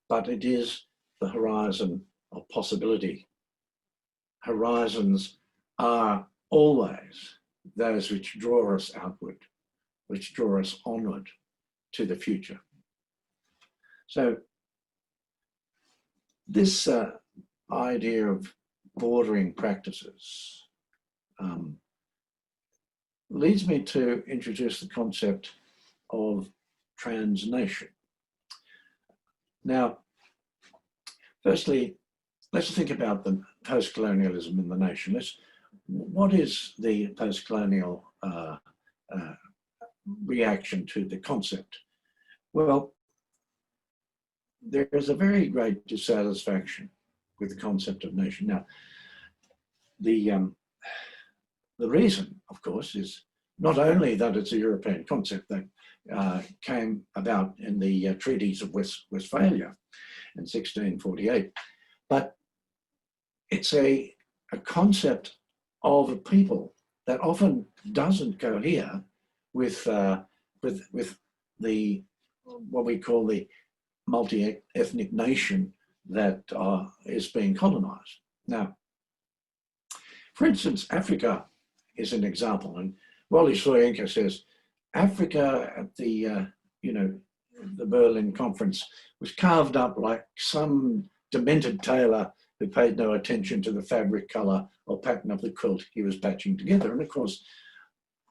but it is the horizon of possibility. Horizons are always those which draw us outward, which draw us onward to the future. So this idea of bordering practices leads me to introduce the concept of transnation. Now, firstly, let's think about the post-colonialism in the nation. What is the post-colonial reaction to the concept? Well, there is a very great dissatisfaction with the concept of nation. Now, the reason, of course, is not only that it's a European concept that came about in the treaties of Westphalia in 1648, but it's a concept of a people that often doesn't cohere with the what we call the multi-ethnic nation that is being colonized. Now, for instance, Africa is an example, and Wally Soyinka says Africa at the the Berlin conference was carved up like some demented tailor who paid no attention to the fabric color or pattern of the quilt he was patching together. And of course,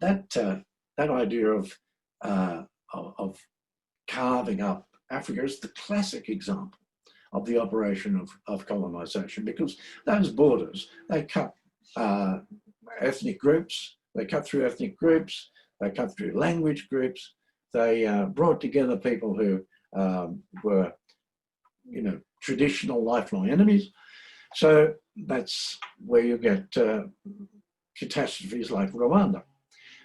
that idea of carving up Africa is the classic example of the operation of colonization, because those borders, they cut ethnic groups, they cut through ethnic groups, they cut through language groups, they brought together people who were, traditional lifelong enemies. So that's where you get catastrophes like Rwanda.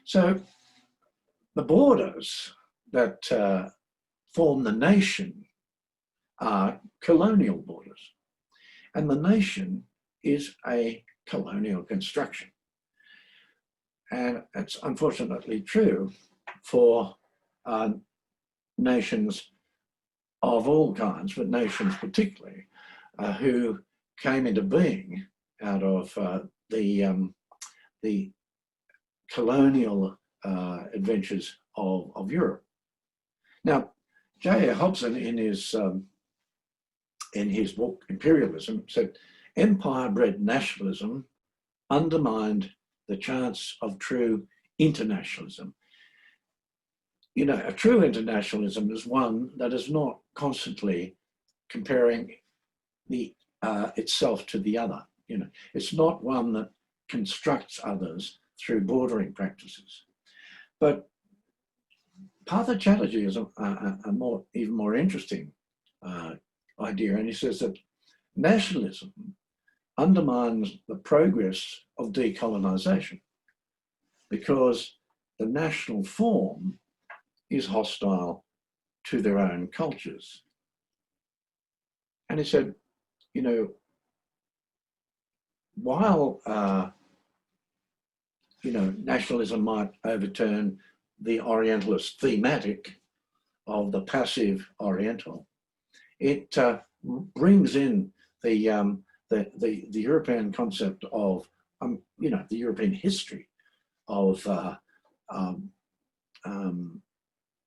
So the borders that form the nation are colonial borders. And the nation is a colonial construction. And it's unfortunately true for nations of all kinds, but nations particularly, who came into being out of the colonial adventures of Europe. Now, J.A. Hobson, in his book Imperialism, said empire-bred nationalism undermined the chance of true internationalism. You know, a true internationalism is one that is not constantly comparing itself to the other. You know, it's not one that constructs others through bordering practices. But Partha Chatterjee is even more interesting idea, and he says that nationalism undermines the progress of decolonisation because the national form is hostile to their own cultures. And he said, you know, while you know, nationalism might overturn the Orientalist thematic of the passive Oriental, it brings in the European concept of you know, the European history of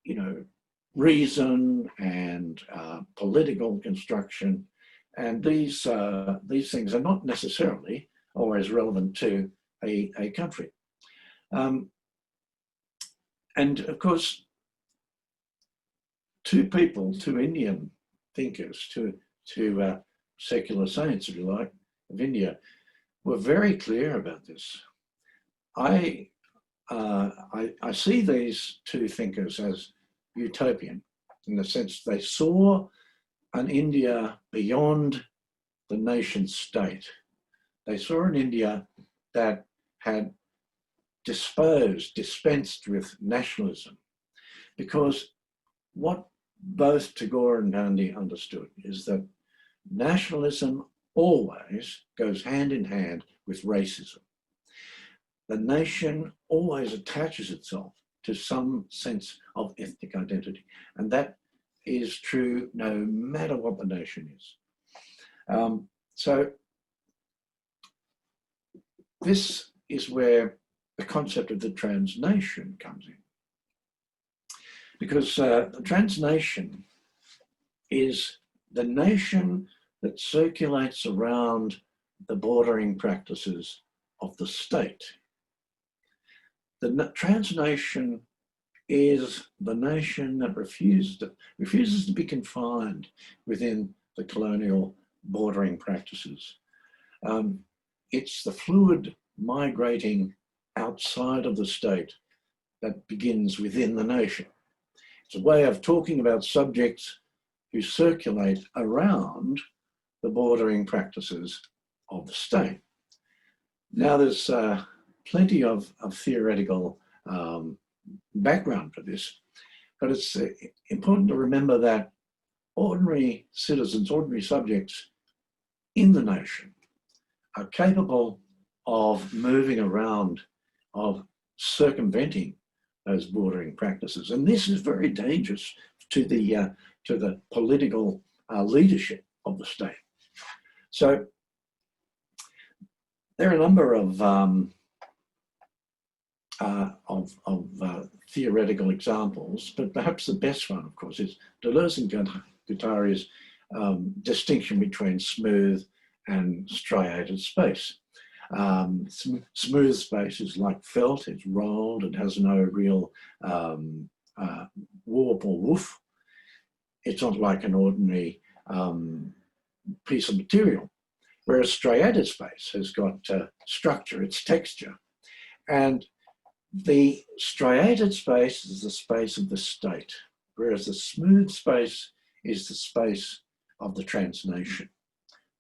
you know, reason and political construction, and these things are not necessarily always relevant to a country. And of course, two Indian thinkers, two secular saints, if you like, of India, were very clear about this. I see these two thinkers as utopian in the sense they saw an India beyond the nation state. They saw an India that had dispensed with nationalism, because what both Tagore and Gandhi understood is that nationalism always goes hand in hand with racism. The nation always attaches itself to some sense of ethnic identity, and that is true no matter what the nation is. So this is where the concept of the transnation comes in, because the transnation is the nation that circulates around the bordering practices of the state. The transnation is the nation that refuses to be confined within the colonial bordering practices. It's the fluid migrating outside of the state that begins within the nation. It's a way of talking about subjects who circulate around the bordering practices of the state. Now, there's plenty of theoretical background for this, but it's important to remember that ordinary citizens, ordinary subjects in the nation are capable of moving around, of circumventing those bordering practices. And this is very dangerous to the political leadership of the state. So there are a number of theoretical examples, but perhaps the best one, of course, is Deleuze and Guattari's distinction between smooth and striated space. Smooth space is like felt, it's rolled, it has no real warp or woof. It's not like an ordinary piece of material, whereas striated space has got structure, it's texture. And the striated space is the space of the state, whereas the smooth space is the space of the transnation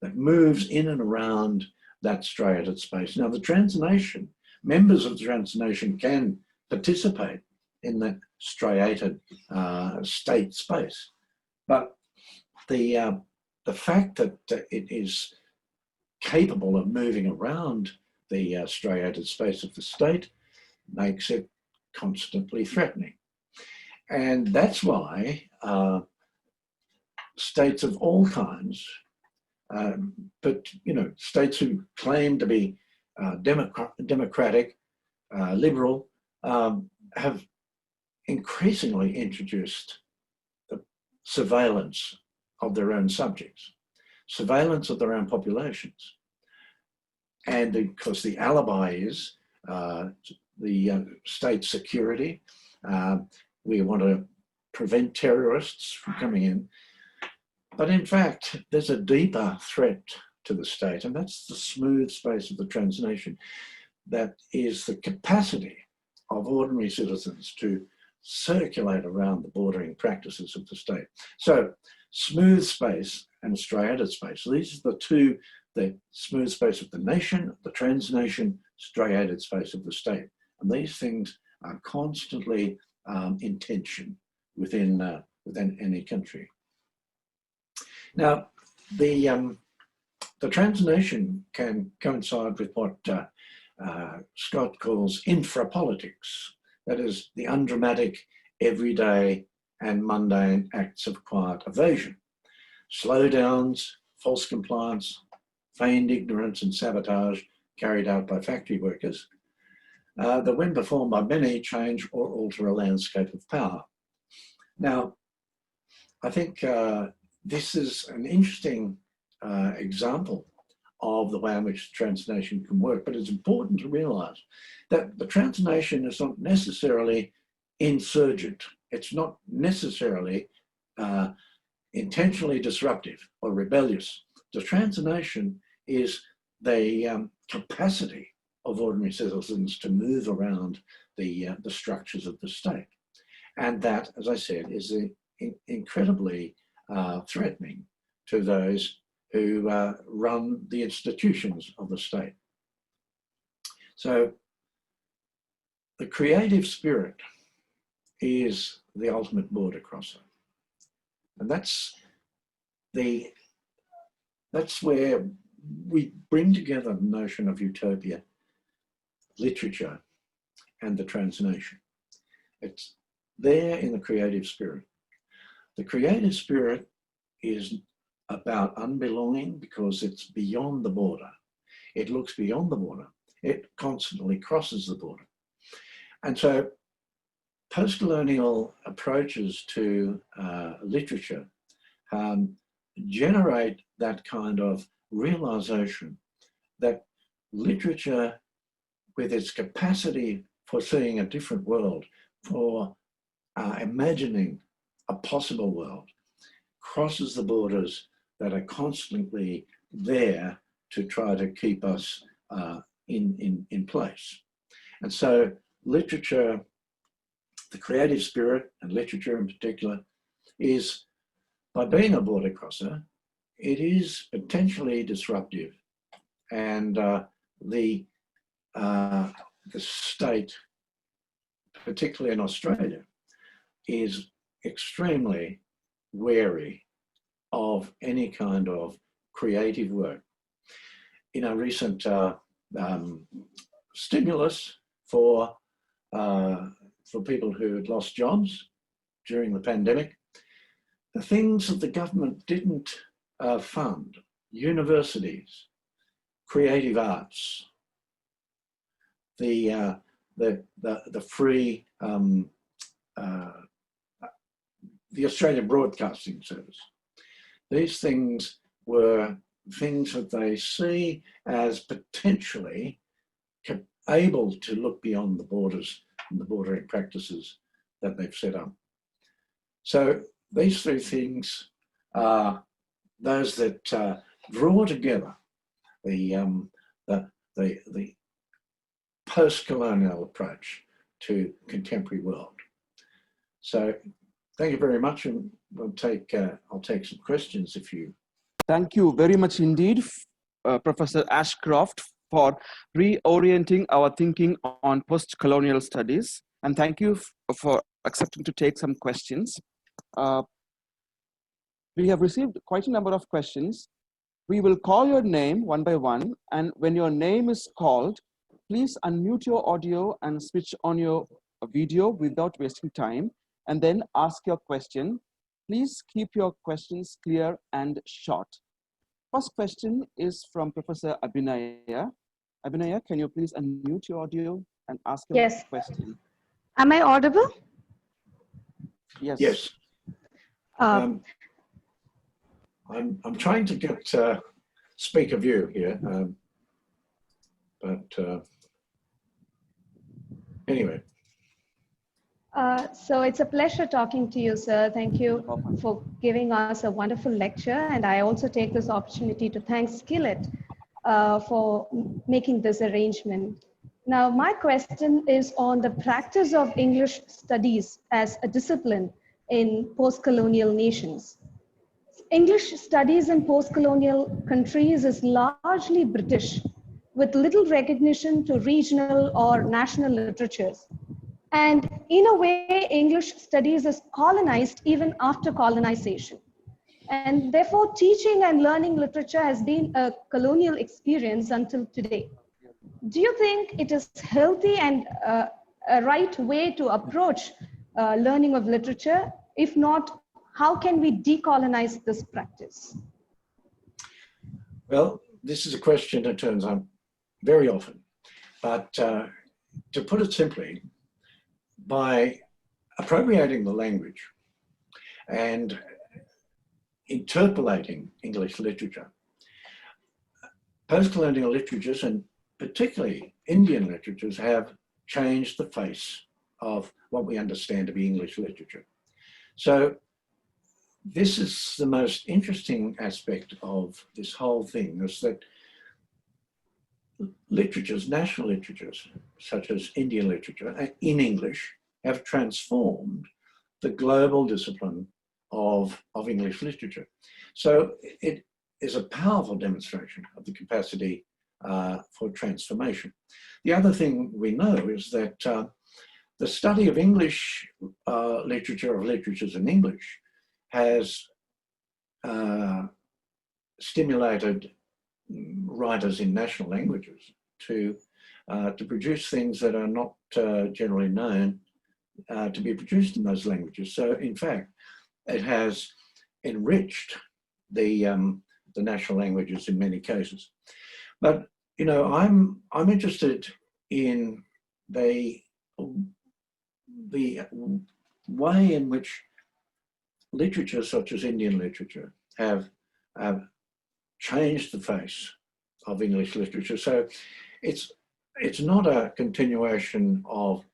that moves in and around that striated space. Now, the transnation, members of the transnation can participate in the striated state space. But the fact that it is capable of moving around the striated space of the state makes it constantly threatening. And that's why states of all kinds, but states who claim to be democratic, liberal, have increasingly introduced the surveillance of their own subjects, surveillance of their own populations. And because the alibi is the state security, we want to prevent terrorists from coming in. But in fact, there's a deeper threat to the state, and that's the smooth space of the transnation. That is the capacity of ordinary citizens to circulate around the bordering practices of the state. So smooth space and striated space, these are the two, the smooth space of the nation, the transnation, striated space of the state. And these things are constantly in tension within any country. Now, the transnation can coincide with what Scott calls infrapolitics, that is the undramatic, everyday and mundane acts of quiet evasion, slowdowns, false compliance, feigned ignorance and sabotage carried out by factory workers, that when performed by many change or alter a landscape of power. Now, I think this is an interesting example of the way in which transnation can work, but it's important to realise that the transnation is not necessarily insurgent. It's not necessarily intentionally disruptive or rebellious. The transnation is the capacity of ordinary citizens to move around the structures of the state. And that, as I said, is incredibly threatening to those who run the institutions of the state. So the creative spirit is the ultimate border crosser. And that's where we bring together the notion of utopia, literature, and the transnation. It's there in the creative spirit. The creative spirit is about unbelonging because it's beyond the border. It looks beyond the border. It constantly crosses the border. And so post-colonial approaches to literature generate that kind of realization that literature, with its capacity for seeing a different world, for imagining a possible world, crosses the borders that are constantly there to try to keep us in place. And so literature, the creative spirit, and literature in particular, is, by being a border crosser, it is potentially disruptive. And the state, particularly in Australia, is extremely wary of any kind of creative work. In a recent stimulus for people who had lost jobs during the pandemic, the things that the government didn't fund, universities, creative arts, the free, the Australian Broadcasting Service. These things were things that they see as potentially able to look beyond the borders and the bordering practices that they've set up. So these three things are those that draw together the post-colonial approach to contemporary world. So thank you very much, and I'll take some questions if you. Thank you very much indeed, Professor Ashcroft, for reorienting our thinking on post-colonial studies. And thank you for accepting to take some questions. We have received quite a number of questions. We will call your name one by one, and when your name is called, please unmute your audio and switch on your video without wasting time, and then ask your question. Please keep your questions clear and short. First question is from Professor Abhinaya. Abhinaya, can you please unmute your audio and ask your question? Am I audible? Yes. Yes. I'm trying to get speaker view here, but anyway. So it's a pleasure talking to you, sir. Thank you for giving us a wonderful lecture. And I also take this opportunity to thank SCILET for making this arrangement. Now, my question is on the practice of English studies as a discipline in post-colonial nations. English studies in post-colonial countries is largely British, with little recognition to regional or national literatures. And in a way, English studies is colonized even after colonization. And therefore, teaching and learning literature has been a colonial experience until today. Do you think it is healthy and a right way to approach learning of literature? If not, how can we decolonize this practice? Well, this is a question that turns up very often. But to put it simply, by appropriating the language and interpolating English literature, post-colonial literatures, and particularly Indian literatures, have changed the face of what we understand to be English literature. So this is the most interesting aspect of this whole thing, is that literatures, national literatures, such as Indian literature in English, have transformed the global discipline of English literature. So it is a powerful demonstration of the capacity for transformation. The other thing we know is that the study of English literature, of literatures in English, has stimulated writers in national languages to produce things that are not generally known to be produced in those languages. So in fact, it has enriched the national languages in many cases. But you know, I'm interested in the way in which literature such as Indian literature have changed the face of English literature. So it's not a continuation of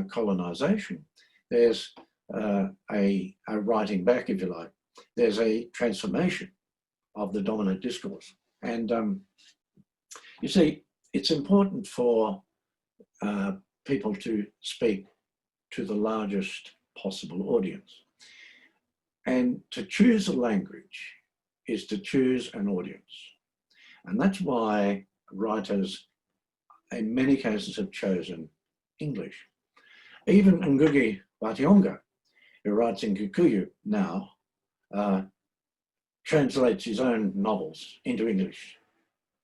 colonization. There's a writing back, if you like. There's a transformation of the dominant discourse. And you see, it's important for people to speak to the largest possible audience. And to choose a language is to choose an audience. And that's why writers in many cases have chosen English. Even Ngugi wa Thiong'o, who writes in Kikuyu now, translates his own novels into English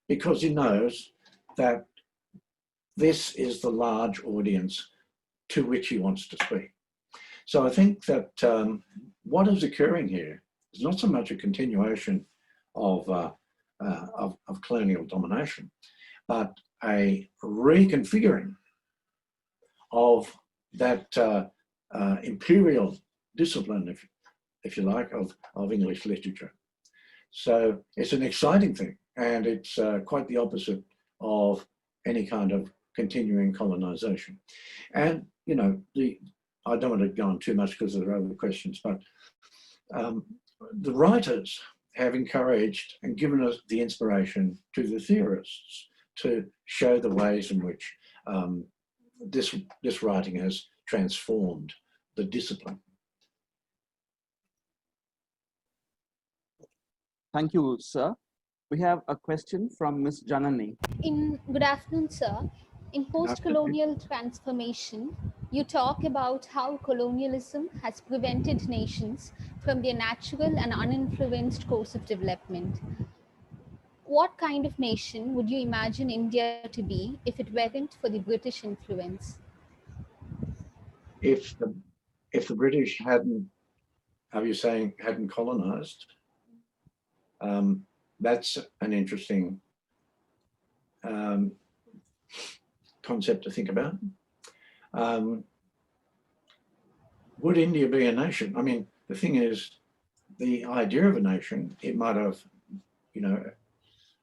because he knows that this is the large audience to which he wants to speak. So I think that what is occurring here is not so much a continuation of colonial domination, but a reconfiguring of that imperial discipline, if you like, of English literature. So it's an exciting thing, and it's quite the opposite of any kind of continuing colonization. And, you know, I don't want to go on too much because there are other questions, but the writers have encouraged and given us the inspiration to the theorists to show the ways in which this writing has transformed the discipline. Thank you, sir. We have a question from Ms. Janani. Good afternoon, sir. In post-colonial transformation, you talk about how colonialism has prevented nations from their natural and uninfluenced course of development. What kind of nation would you imagine India to be if it weren't for the British influence? If the British hadn't, are you saying hadn't colonized? That's an interesting concept to think about. Would India be a nation? I mean, the thing is, the idea of a nation, it might have, you know,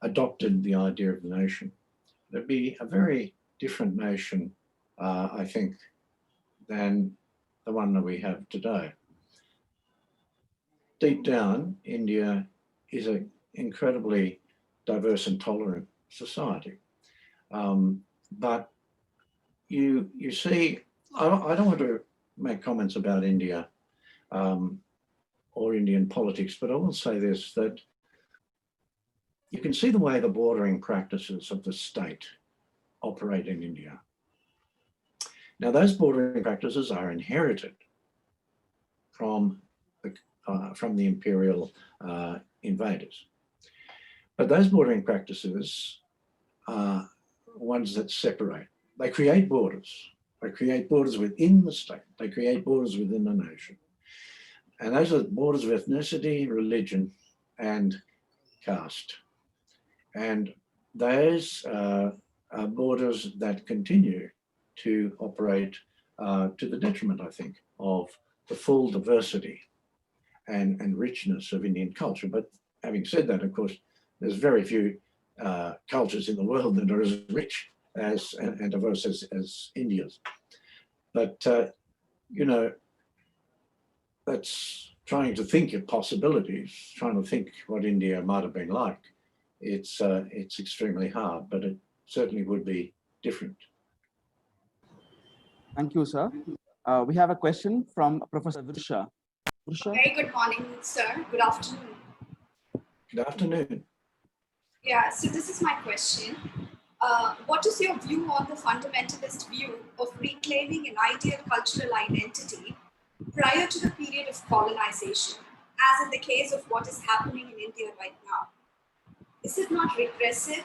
adopted the idea of the nation. It'd be a very different nation, I think, than the one that we have today. Deep down, India is an incredibly diverse and tolerant society. But you see, I don't want to make comments about India or Indian politics, but I will say this, that you can see the way the bordering practices of the state operate in India. Now, those bordering practices are inherited from the imperial invaders. But those bordering practices are ones that separate. They create borders. They create borders within the state. They create borders within the nation. And those are borders of ethnicity, religion, and caste. And those are borders that continue to operate to the detriment, I think, of the full diversity and richness of Indian culture. But having said that, of course, there's very few cultures in the world that are as rich as and diverse as India's. But, you know, that's trying to think of possibilities, trying to think what India might have been like. It's extremely hard, but it certainly would be different. Thank you, sir. We have a question from Professor Virsha. Very good morning, sir. Good afternoon. Good afternoon. Yeah, so this is my question. What is your view on the fundamentalist view of reclaiming an ideal cultural identity prior to the period of colonization, as in the case of what is happening in India right now? Is it not regressive?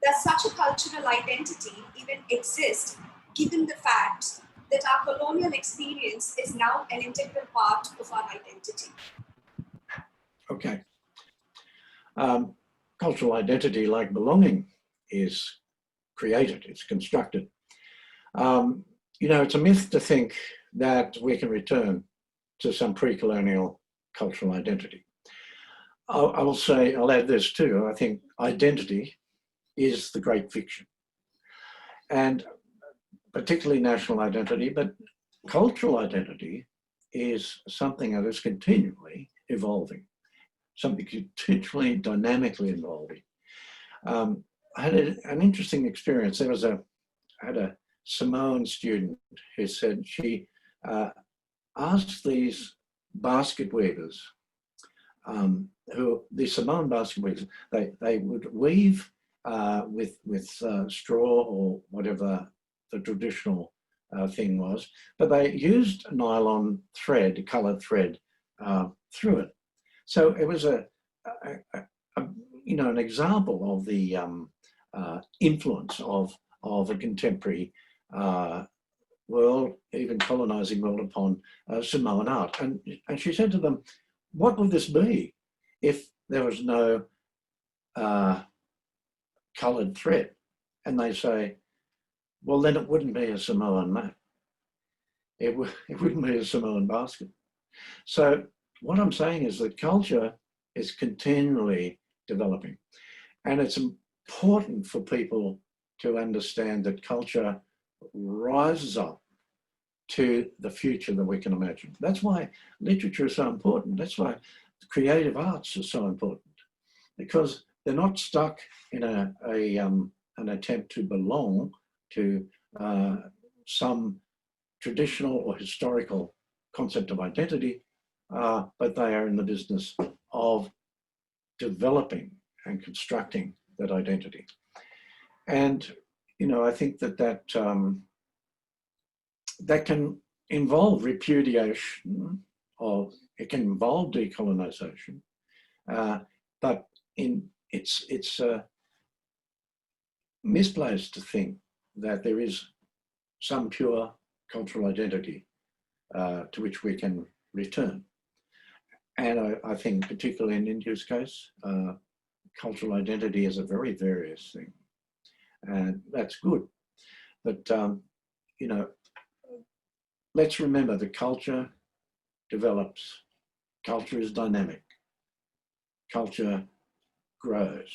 Does such a cultural identity even exist, given the fact that our colonial experience is now an integral part of our identity? Okay. Cultural identity, like belonging, is created, it's constructed. You know, it's a myth to think that we can return to some pre-colonial cultural identity. I will say, I'll add this too, I think identity is the great fiction. And particularly national identity, but cultural identity is something that is continually evolving, something continually dynamically evolving. I had an interesting experience. There was I had a Samoan student who said she asked these basket weavers, the Samoan basket weavers, they would weave with straw or whatever the traditional thing was, but they used nylon thread, colored thread, through it. So it was you know, an example of the influence of a contemporary world, even colonizing world, upon Samoan art. And she said to them, what would this be if there was no colored thread? And they say, well, then it wouldn't be a Samoan mat. It wouldn't be a Samoan basket. So what I'm saying is that culture is continually developing. And it's important for people to understand that culture rises up to the future that we can imagine. That's why literature is so important. That's why creative arts are so important, because they're not stuck in an attempt to belong to some traditional or historical concept of identity, but they are in the business of developing and constructing that identity. And, I think that that can involve repudiation, or it can involve decolonization, but it's misplaced to think that there is some pure cultural identity to which we can return. And I think particularly in India's case, cultural identity is a very various thing. And that's good. But, let's remember that culture develops, culture is dynamic, culture grows.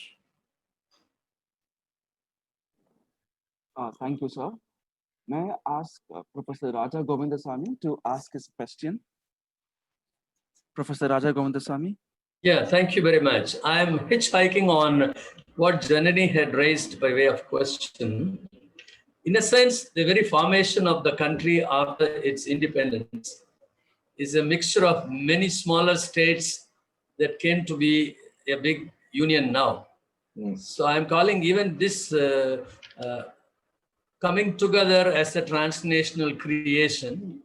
Thank you, sir. May I ask Professor Raja Govindasamy to ask his question? Professor Raja Govindasamy? Yeah, thank you very much. I'm hitchhiking on what Janani had raised by way of question. In a sense, the very formation of the country after its independence is a mixture of many smaller states that came to be a big union now. So I'm calling even this coming together as a transnational creation.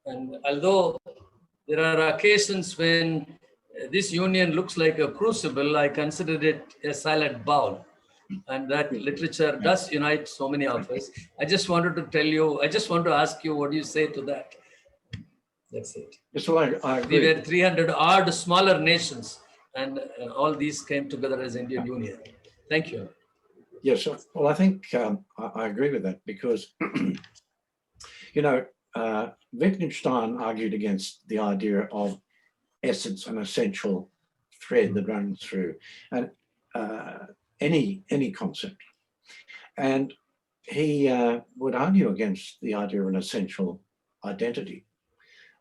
And although there are occasions when this union looks like a crucible, I consider it a SCILET bowl. And that literature does unite so many of us. I just wanted to tell you, I just want to ask you, what do you say to that? That's it. Yes, well, I agree. We were 300 odd smaller nations, and all these came together as Indian Union. Thank you. Yes, well, I think I agree with that because, Wittgenstein argued against the idea of essence, an essential thread that runs through and any concept. And he would argue against the idea of an essential identity,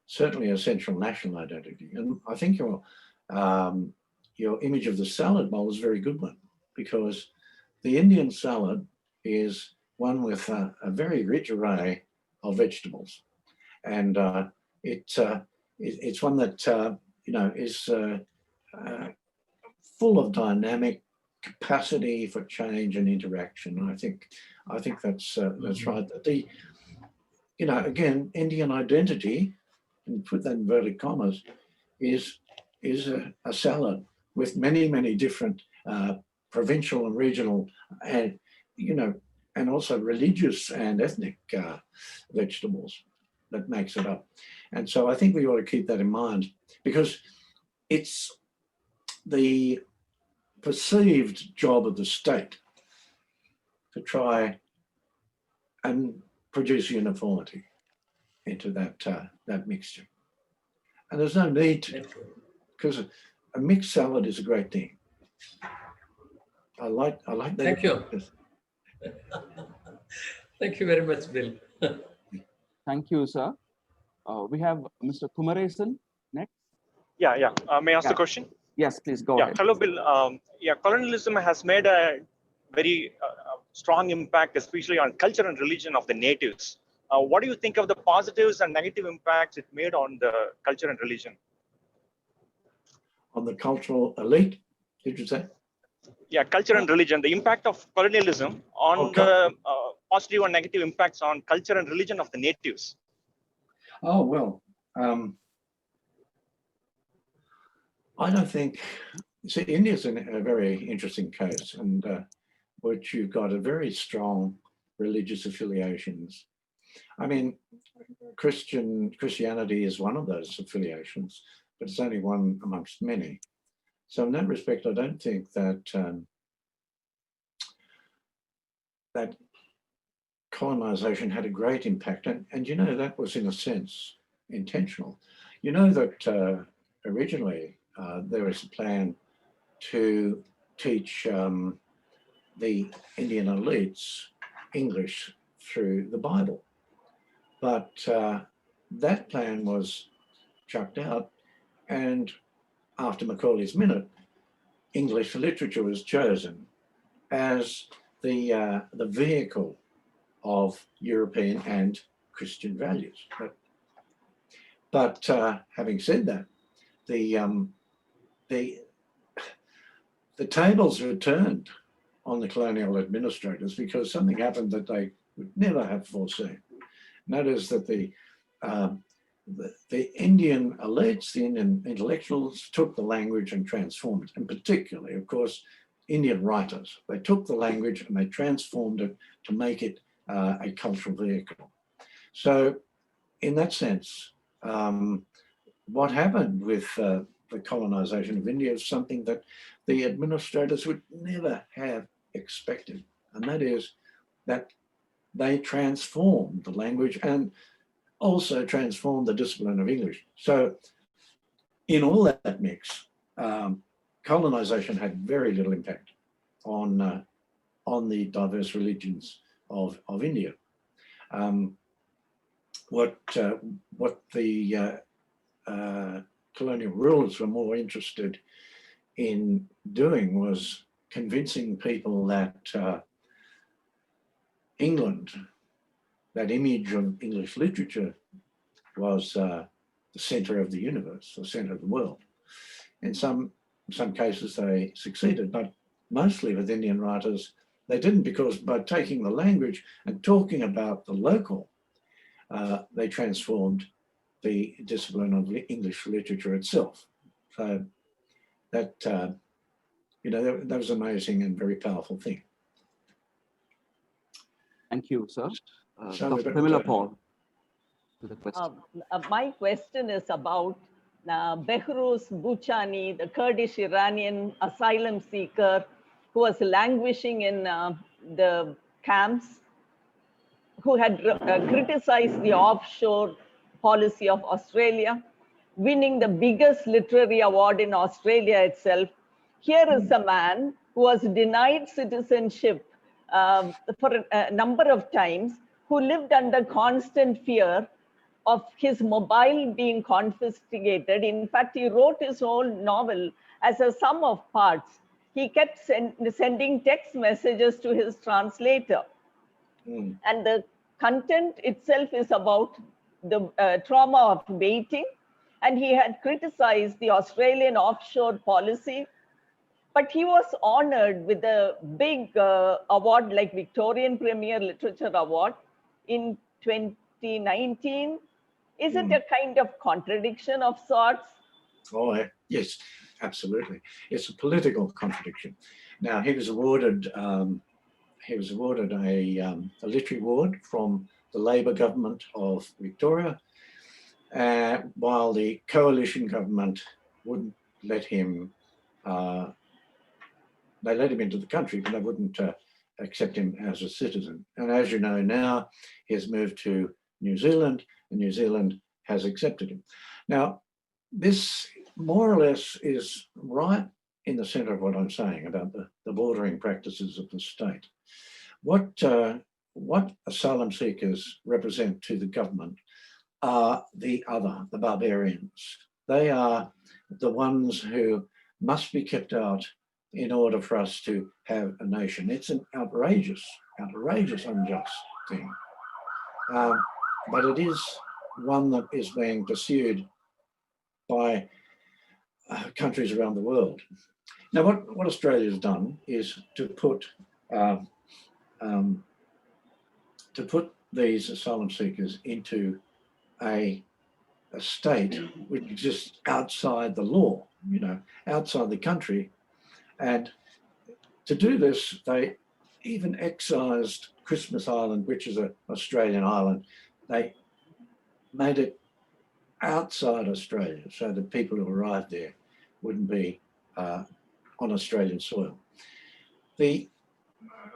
certainly essential national identity. And I think your image of the salad bowl is a very good one, because the Indian salad is one with a very rich array of vegetables. And it's one that, is full of dynamic capacity for change and interaction. And I think that's right. That again, Indian identity, and put that in inverted commas, is a salad with many different provincial and regional and and also religious and ethnic vegetables that makes it up. And so I think we ought to keep that in mind, because it's the perceived job of the state to try and produce uniformity into that mixture. And there's no need to, because a mixed salad is a great thing. I like that. Thank you. Thank you very much, Bill. Thank you, sir. We have Mr. Kumaresan next. Yeah. May I ask the question? Yes, please go ahead. Hello, Bill. Colonialism has made a very strong impact, especially on culture and religion of the natives. What do you think of the positives and negative impacts it made on the culture and religion? On the cultural elite, did you say? Yeah, culture and religion, the impact of colonialism on the positive and negative impacts on culture and religion of the natives. Oh, well, I don't think, see, India's a very interesting case, and which you've got a very strong religious affiliations. I mean, Christianity is one of those affiliations, but it's only one amongst many. So in that respect, I don't think that that colonization had a great impact. And that was in a sense intentional. That originally there was a plan to teach the Indian elites English through the Bible. But that plan was chucked out, and after Macaulay's Minute, English literature was chosen as the vehicle of European and Christian values. But having said that, the tables were turned on the colonial administrators because something happened that they would never have foreseen. And that is that the Indian elites, the Indian intellectuals took the language and transformed it, and particularly, of course, Indian writers. They took the language and they transformed it to make it a cultural vehicle. So in that sense, what happened with the colonization of India is something that the administrators would never have expected. And that is that they transformed the language and also transformed the discipline of English. So in all that mix, colonization had very little impact on the diverse religions of India. What the colonial rulers were more interested in doing was convincing people that England, that image of English literature, was the center of the universe, the center of the world. In some cases they succeeded, but mostly with Indian writers, they didn't, because by taking the language and talking about the local, they transformed the discipline of English literature itself. So that, that was amazing and very powerful thing. Thank you, sir. So Dr. Pamela Paul, to the question. My question is about Behruz Bhoochani, the Kurdish Iranian asylum seeker who was languishing in the camps, who had criticized the offshore policy of Australia, winning the biggest literary award in Australia itself. Here is a man who was denied citizenship for a number of times, who lived under constant fear of his mobile being confiscated. In fact, he wrote his whole novel as a sum of parts. He kept sending text messages to his translator. And the content itself is about the trauma of waiting. And he had criticized the Australian offshore policy. But he was honored with a big award like Victorian Premier Literature Award in 2019. Is it a kind of contradiction of sorts? Oh, yes, absolutely. It's a political contradiction. Now, he was awarded a literary award from the Labor government of Victoria, while the coalition government wouldn't let him. They let him into the country, but they wouldn't accept him as a citizen. And as you know now, he has moved to New Zealand, and New Zealand has accepted him. Now, this more or less is right in the center of what I'm saying about the bordering practices of the state. What asylum seekers represent to the government are the other, the barbarians. They are the ones who must be kept out in order for us to have a nation. It's an outrageous, unjust thing. But it is one that is being pursued by countries around the world. Now, what Australia has done is to put these asylum seekers into a state which exists outside the law, outside the country. And to do this, they even excised Christmas Island, which is an Australian island. They made it outside Australia so that people who arrived there wouldn't be on Australian soil. The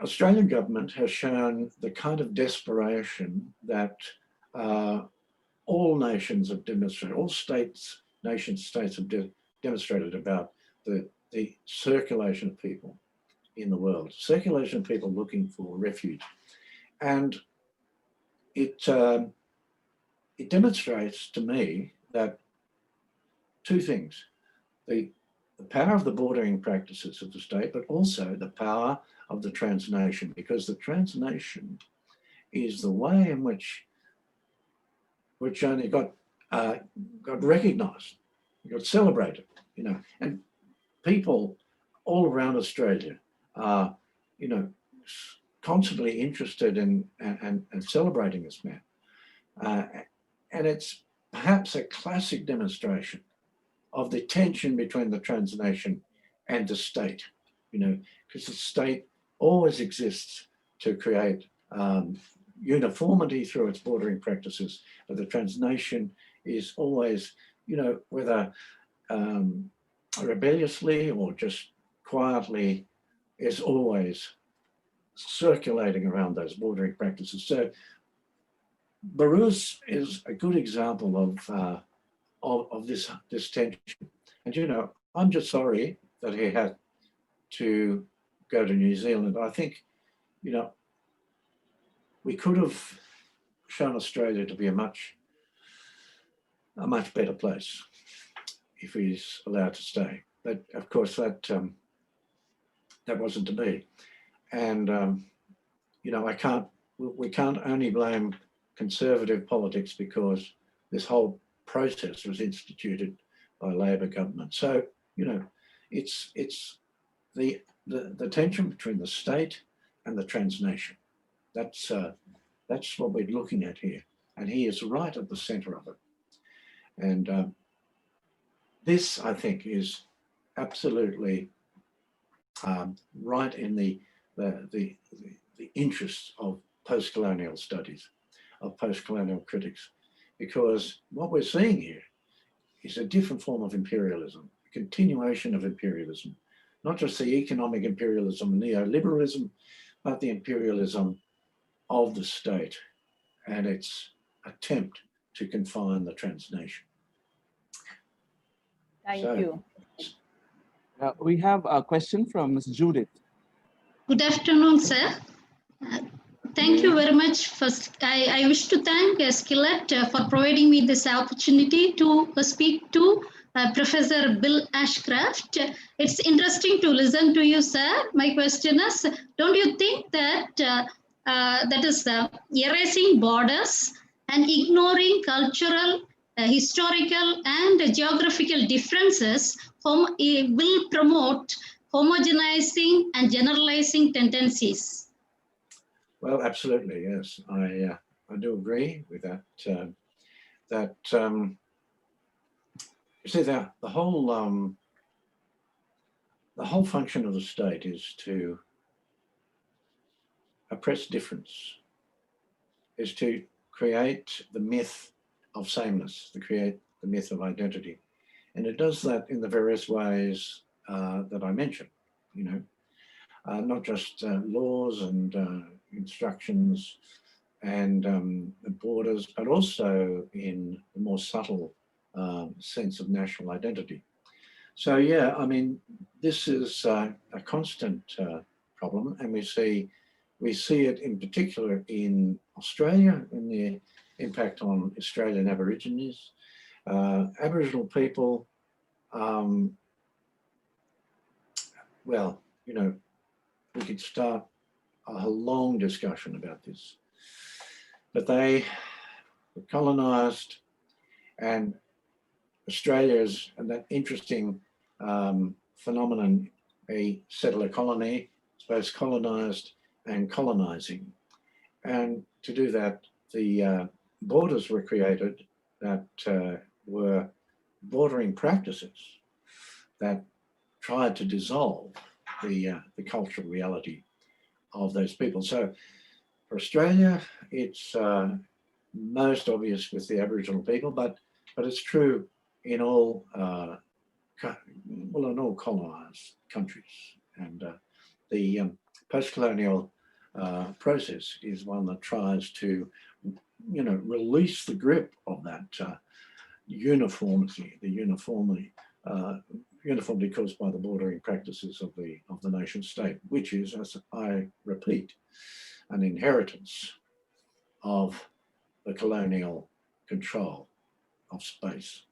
Australian government has shown the kind of desperation that all nations have demonstrated, all states have demonstrated about the circulation of people in the world, circulation of people looking for refuge. And it demonstrates to me that two things: the power of the bordering practices of the state, but also the power of the transnation, because the transnation is the way in which only got recognized, got celebrated, and people all around Australia are you know, constantly interested in and celebrating this man. And it's perhaps a classic demonstration of the tension between the transnation and the state, you know, because the state always exists to create uniformity through its bordering practices, but the transnation is always, you know, whether rebelliously or just quietly, is always circulating around those bordering practices. So Barus is a good example of this tension. And, you know, I'm just sorry that he had to go to New Zealand. I think, you know, we could have shown Australia to be a much better place if he's allowed to stay. But of course, that wasn't to be. And, you know, we can't only blame conservative politics because this whole process was instituted by Labor government. So, you know, it's the tension between the state and the transnation. That's what we're looking at here. And he is right at the center of it. And this, I think, is absolutely right in the interests of post-colonial studies, of post-colonial critics, because what we're seeing here is a different form of imperialism, a continuation of imperialism, not just the economic imperialism, neoliberalism, but the imperialism of the state and its attempt to confine the transnation. Thank you. We have a question from Ms. Judith. Good afternoon, sir. Thank you very much. First, I wish to thank SCILET for providing me this opportunity to speak to Professor Bill Ashcroft. It's interesting to listen to you, sir. My question is, don't you think that that is erasing borders and ignoring cultural, historical, and geographical differences will promote homogenizing and generalizing tendencies? Well, absolutely, yes. I do agree with that. You see, the whole function of the state is to oppress difference, is to create the myth of sameness, to create the myth of identity. And it does that in the various ways that I mentioned, you know, not just laws and instructions and borders, but also in a more subtle sense of national identity. So yeah, I mean, this is a constant problem, and we see it in particular in Australia, in the impact on Australian Aborigines, Aboriginal people. Well, you know, we could start a long discussion about this, but they were colonised, and Australia is that interesting phenomenon, a settler colony. It's both colonised and colonising, and to do that, the borders were created that were bordering practices that tried to dissolve the cultural reality of those people. So for Australia, it's most obvious with the Aboriginal people, but it's true in all in all colonised countries. And the post-colonial process is one that tries to, you know, release the grip of that uniformity caused by the bordering practices of the nation state, which is, as I repeat, an inheritance of the colonial control of space.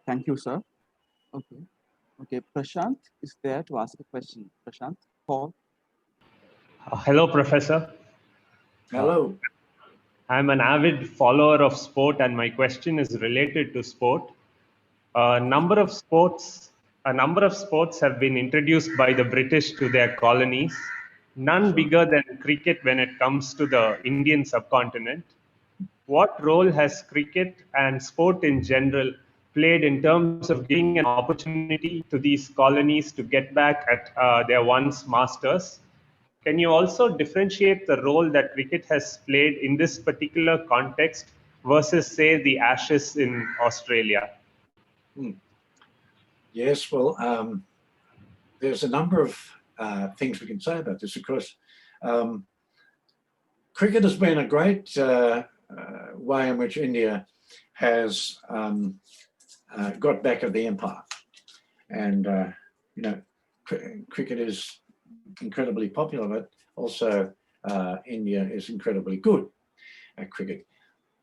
Thank you, sir. Okay, Prashant is there to ask a question. Prashant, Paul. Hello, Professor. Hello. I'm an avid follower of sport, and my question is related to sport. A number of sports a number of sports have been introduced by the British to their colonies, none bigger than cricket when it comes to the Indian subcontinent. What role has cricket and sport in general played in terms of giving an opportunity to these colonies to get back at their once masters? Can you also differentiate the role that cricket has played in this particular context versus, say, the Ashes in Australia? Yes, well, there's a number of things we can say about this. Of course, cricket has been a great way in which India has got back of the empire. And, you know, cricket is incredibly popular, but also India is incredibly good at cricket.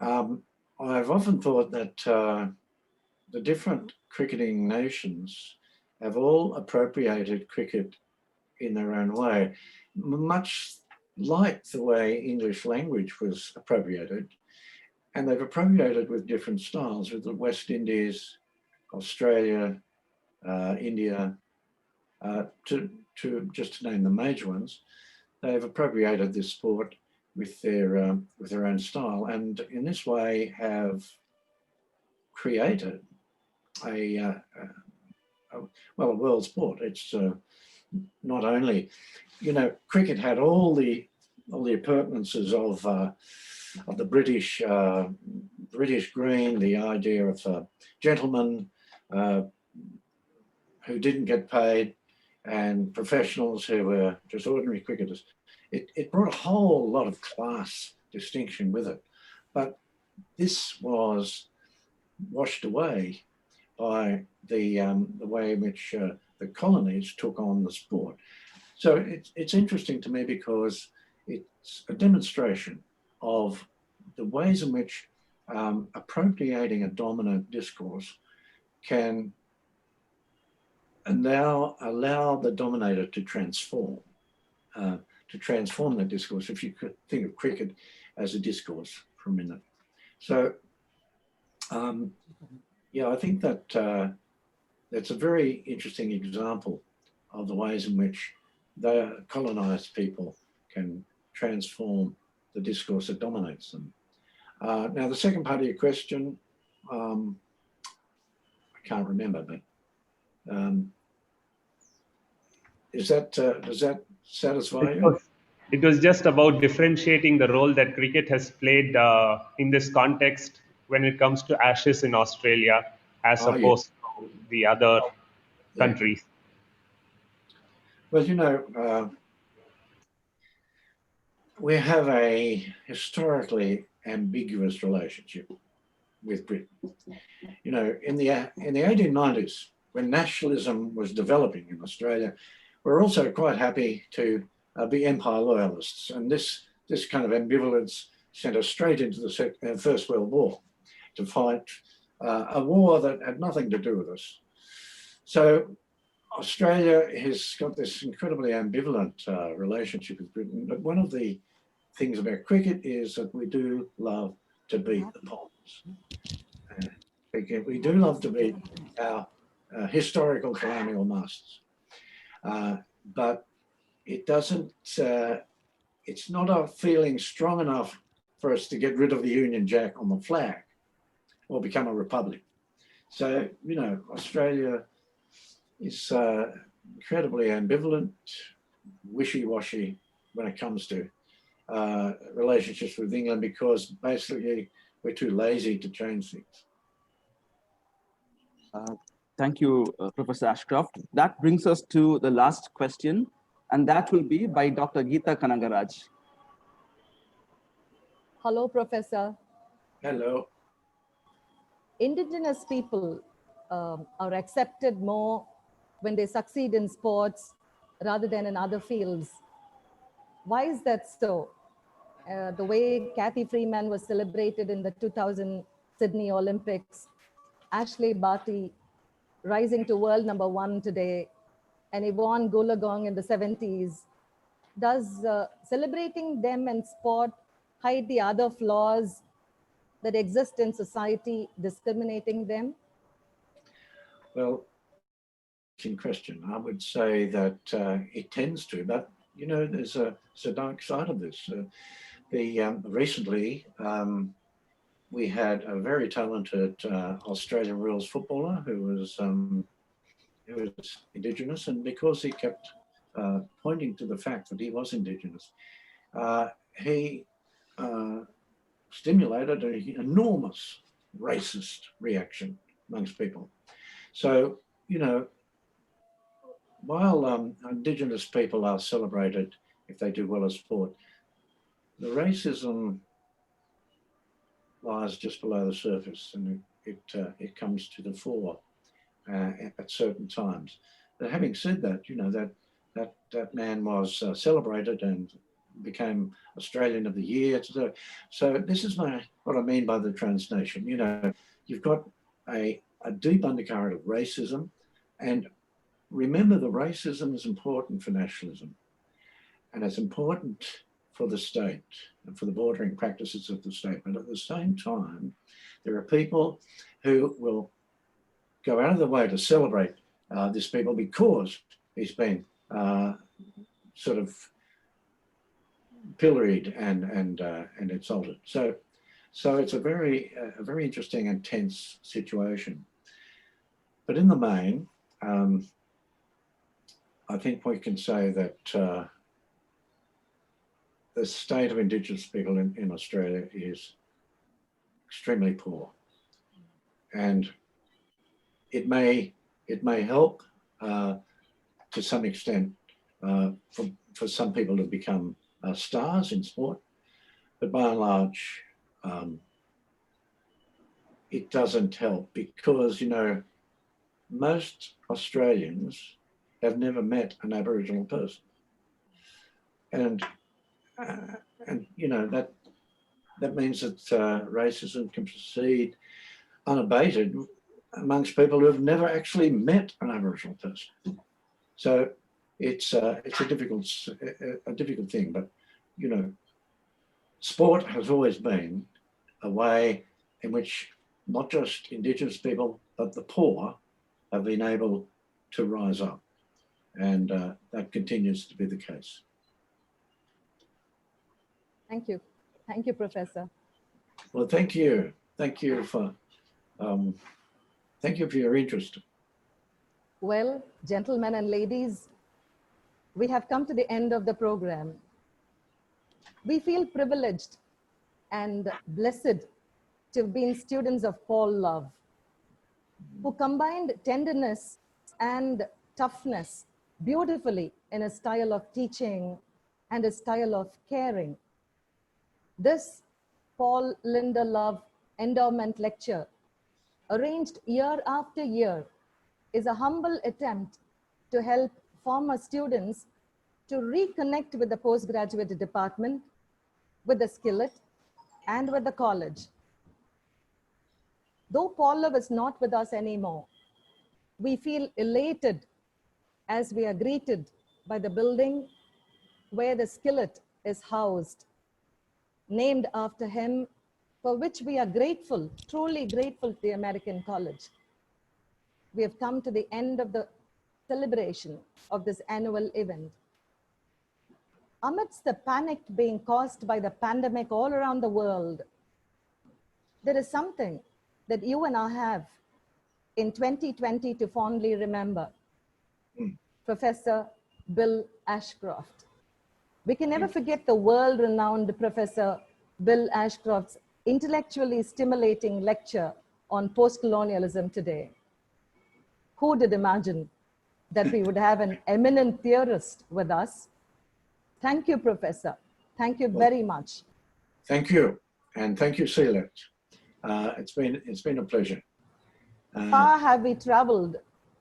I've often thought that the different cricketing nations have all appropriated cricket in their own way, much like the way English language was appropriated. And they've appropriated with different styles, with the West Indies, Australia, India, to just to name the major ones. They've appropriated this sport with their own style, and in this way have created a world sport. It's not only, you know, cricket had all the appurtenances of the British green, the idea of gentlemen who didn't get paid and professionals who were just ordinary cricketers. It brought a whole lot of class distinction with it, but this was washed away by the way in which the colonies took on the sport. So it's interesting to me because it's a demonstration of the ways in which appropriating a dominant discourse can allow the dominator to transform the discourse, if you could think of cricket as a discourse for a minute. So, yeah, I think that that's a very interesting example of the ways in which the colonized people can transform the discourse that dominates them. Now, the second part of your question, I can't remember, but does that satisfy you? It was just about differentiating the role that cricket has played in this context when it comes to Ashes in Australia as opposed to the other countries. Well, you know, we have a historically ambiguous relationship with Britain. You know, in the 1890s, when nationalism was developing in Australia, we're also quite happy to be empire loyalists, and this kind of ambivalence sent us straight into the First World War to fight a war that had nothing to do with us. So Australia has got this incredibly ambivalent relationship with Britain, but one of the things about cricket is that we do love to beat the Poms. We do love to beat our historical colonial masters. But it doesn't, it's not a feeling strong enough for us to get rid of the Union Jack on the flag or become a republic. So, you know, Australia is incredibly ambivalent, wishy-washy when it comes to relationships with England, because basically we're too lazy to change things. Thank you, Professor Ashcroft. That brings us to the last question, and that will be by Dr. Geeta Kanagaraj. Hello, Professor. Hello. Indigenous people are accepted more when they succeed in sports rather than in other fields. Why is that so? The way Kathy Freeman was celebrated in the 2000 Sydney Olympics, Ashley Barty rising to world #1 today, and Yvonne Goolagong in the 70s. Does celebrating them in sport hide the other flaws that exist in society, discriminating them? Well, interesting question. I would say that it tends to, but you know, there's a dark side of this. Recently, we had a very talented Australian rules footballer who was Indigenous, and because he kept pointing to the fact that he was Indigenous, he stimulated an enormous racist reaction amongst people. So, you know, while Indigenous people are celebrated if they do well at sport, the racism lies just below the surface, and it comes to the fore at certain times. But having said that, you know, that man was celebrated and became Australian of the Year. So this is what I mean by the transnation. You know, you've got a deep undercurrent of racism, and remember, the racism is important for nationalism, and it's important for the state and for the bordering practices of the state. But at the same time, there are people who will go out of the way to celebrate this people because he's been sort of pilloried and insulted. So it's a very interesting and tense situation. But in the main, I think we can say that the state of Indigenous people in Australia is extremely poor, and it may help to some extent for some people to become stars in sport, but by and large, it doesn't help because, you know, most Australians have never met an Aboriginal person, and you know that means that racism can proceed unabated amongst people who have never actually met an Aboriginal person. So it's a difficult thing, but you know, sport has always been a way in which not just Indigenous people but the poor have been able to rise up, and that continues to be the case. Thank you, Professor. Well, thank you for your interest. Well, gentlemen and ladies, we have come to the end of the program. We feel privileged and blessed to have been students of Paul Love, who combined tenderness and toughness beautifully in a style of teaching and a style of caring. This Paul Linda Love Endowment Lecture, arranged year after year, is a humble attempt to help former students to reconnect with the postgraduate department, with the SCILET, and with the college. Though Paul Love is not with us anymore, we feel elated as we are greeted by the building where the SCILET is housed, named after him, for which we are grateful, truly grateful to the American College. We have come to the end of the celebration of this annual event. Amidst the panic being caused by the pandemic all around the world, there is something that you and I have in 2020 to fondly remember. Professor Bill Ashcroft. We can never forget the world-renowned Professor Bill Ashcroft's intellectually stimulating lecture on post-colonialism today. Who did imagine that we would have an eminent theorist with us? Thank you, Professor. Thank you very much. Thank you, and thank you, SCILET. It's been a pleasure. Far have we traveled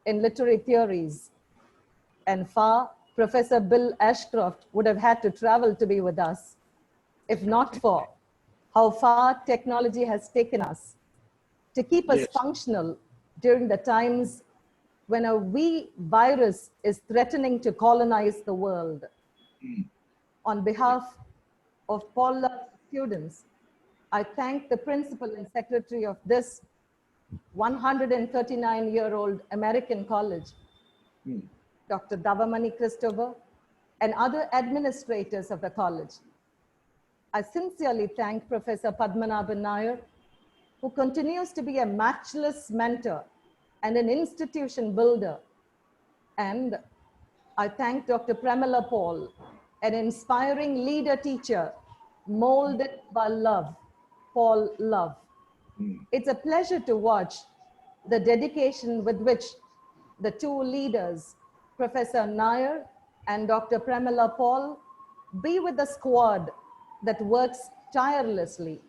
in literary theories, and far Professor Bill Ashcroft would have had to travel to be with us, if not for how far technology has taken us to keep us functional during the times when a wee virus is threatening to colonize the world. On behalf of Paul Love students, I thank the principal and secretary of this 139-year-old American college Dr. Davamani Christopher, and other administrators of the college. I sincerely thank Professor Padmanabhan Nair, who continues to be a matchless mentor and an institution builder. And I thank Dr. Pramila Paul, an inspiring leader teacher, molded by love, Paul Love. It's a pleasure to watch the dedication with which the two leaders, Professor Nair and Dr. Pramila Paul, be with the squad that works tirelessly.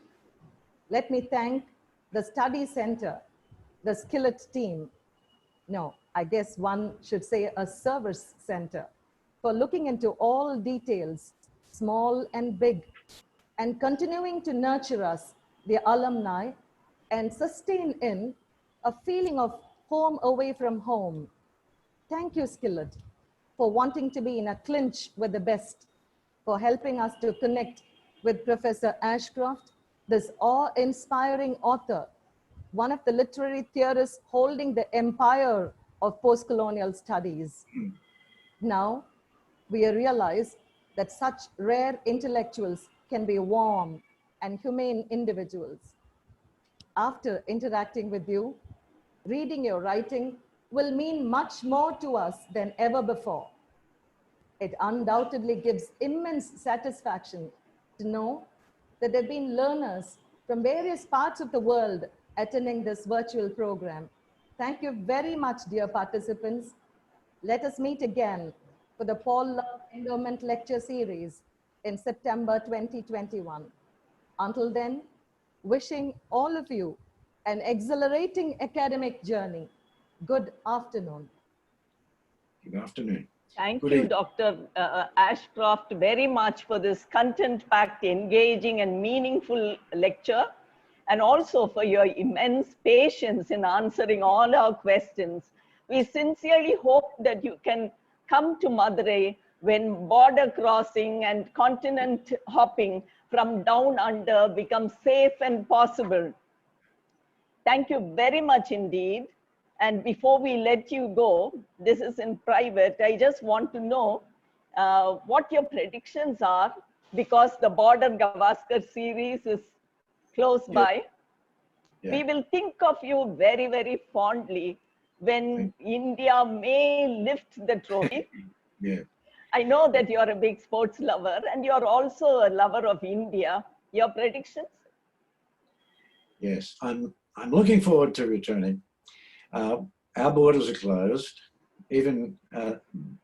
Let me thank the study center, the SCILET team. No, I guess one should say a service center, for looking into all details, small and big, and continuing to nurture us, the alumni, and sustain in a feeling of home away from home. Thank you, SCILET, for wanting to be in a clinch with the best, for helping us to connect with Professor Ashcroft, this awe-inspiring author, one of the literary theorists holding the empire of post-colonial studies. Now, we realize that such rare intellectuals can be warm and humane individuals. After interacting with you, reading your writing will mean much more to us than ever before. It undoubtedly gives immense satisfaction to know that there have been learners from various parts of the world attending this virtual program. Thank you very much, dear participants. Let us meet again for the Paul Love Endowment Lecture Series in September 2021. Until then, wishing all of you an exhilarating academic journey. Good afternoon. Good afternoon. Thank Good you, evening. Dr. Ashcroft, very much for this content-packed, engaging and meaningful lecture, and also for your immense patience in answering all our questions. We sincerely hope that you can come to Madurai when border crossing and continent hopping from down under becomes safe and possible. Thank you very much indeed. And before we let you go, this is in private, I just want to know what your predictions are, because the Border Gavaskar series is close by. Yeah. We will think of you very, very fondly when India may lift the trophy. Yeah. I know that you're a big sports lover and you're also a lover of India. Your predictions? Yes, I'm looking forward to returning. Our borders are closed. Even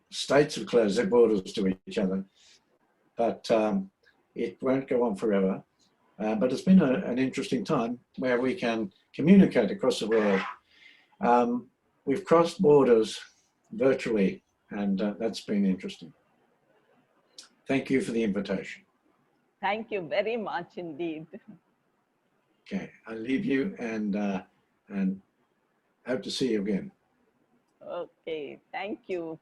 states have closed their borders to each other. But it won't go on forever. But it's been an interesting time where we can communicate across the world. We've crossed borders virtually, and that's been interesting. Thank you for the invitation. Thank you very much indeed. Okay, I leave you and hope to see you again. Okay, thank you.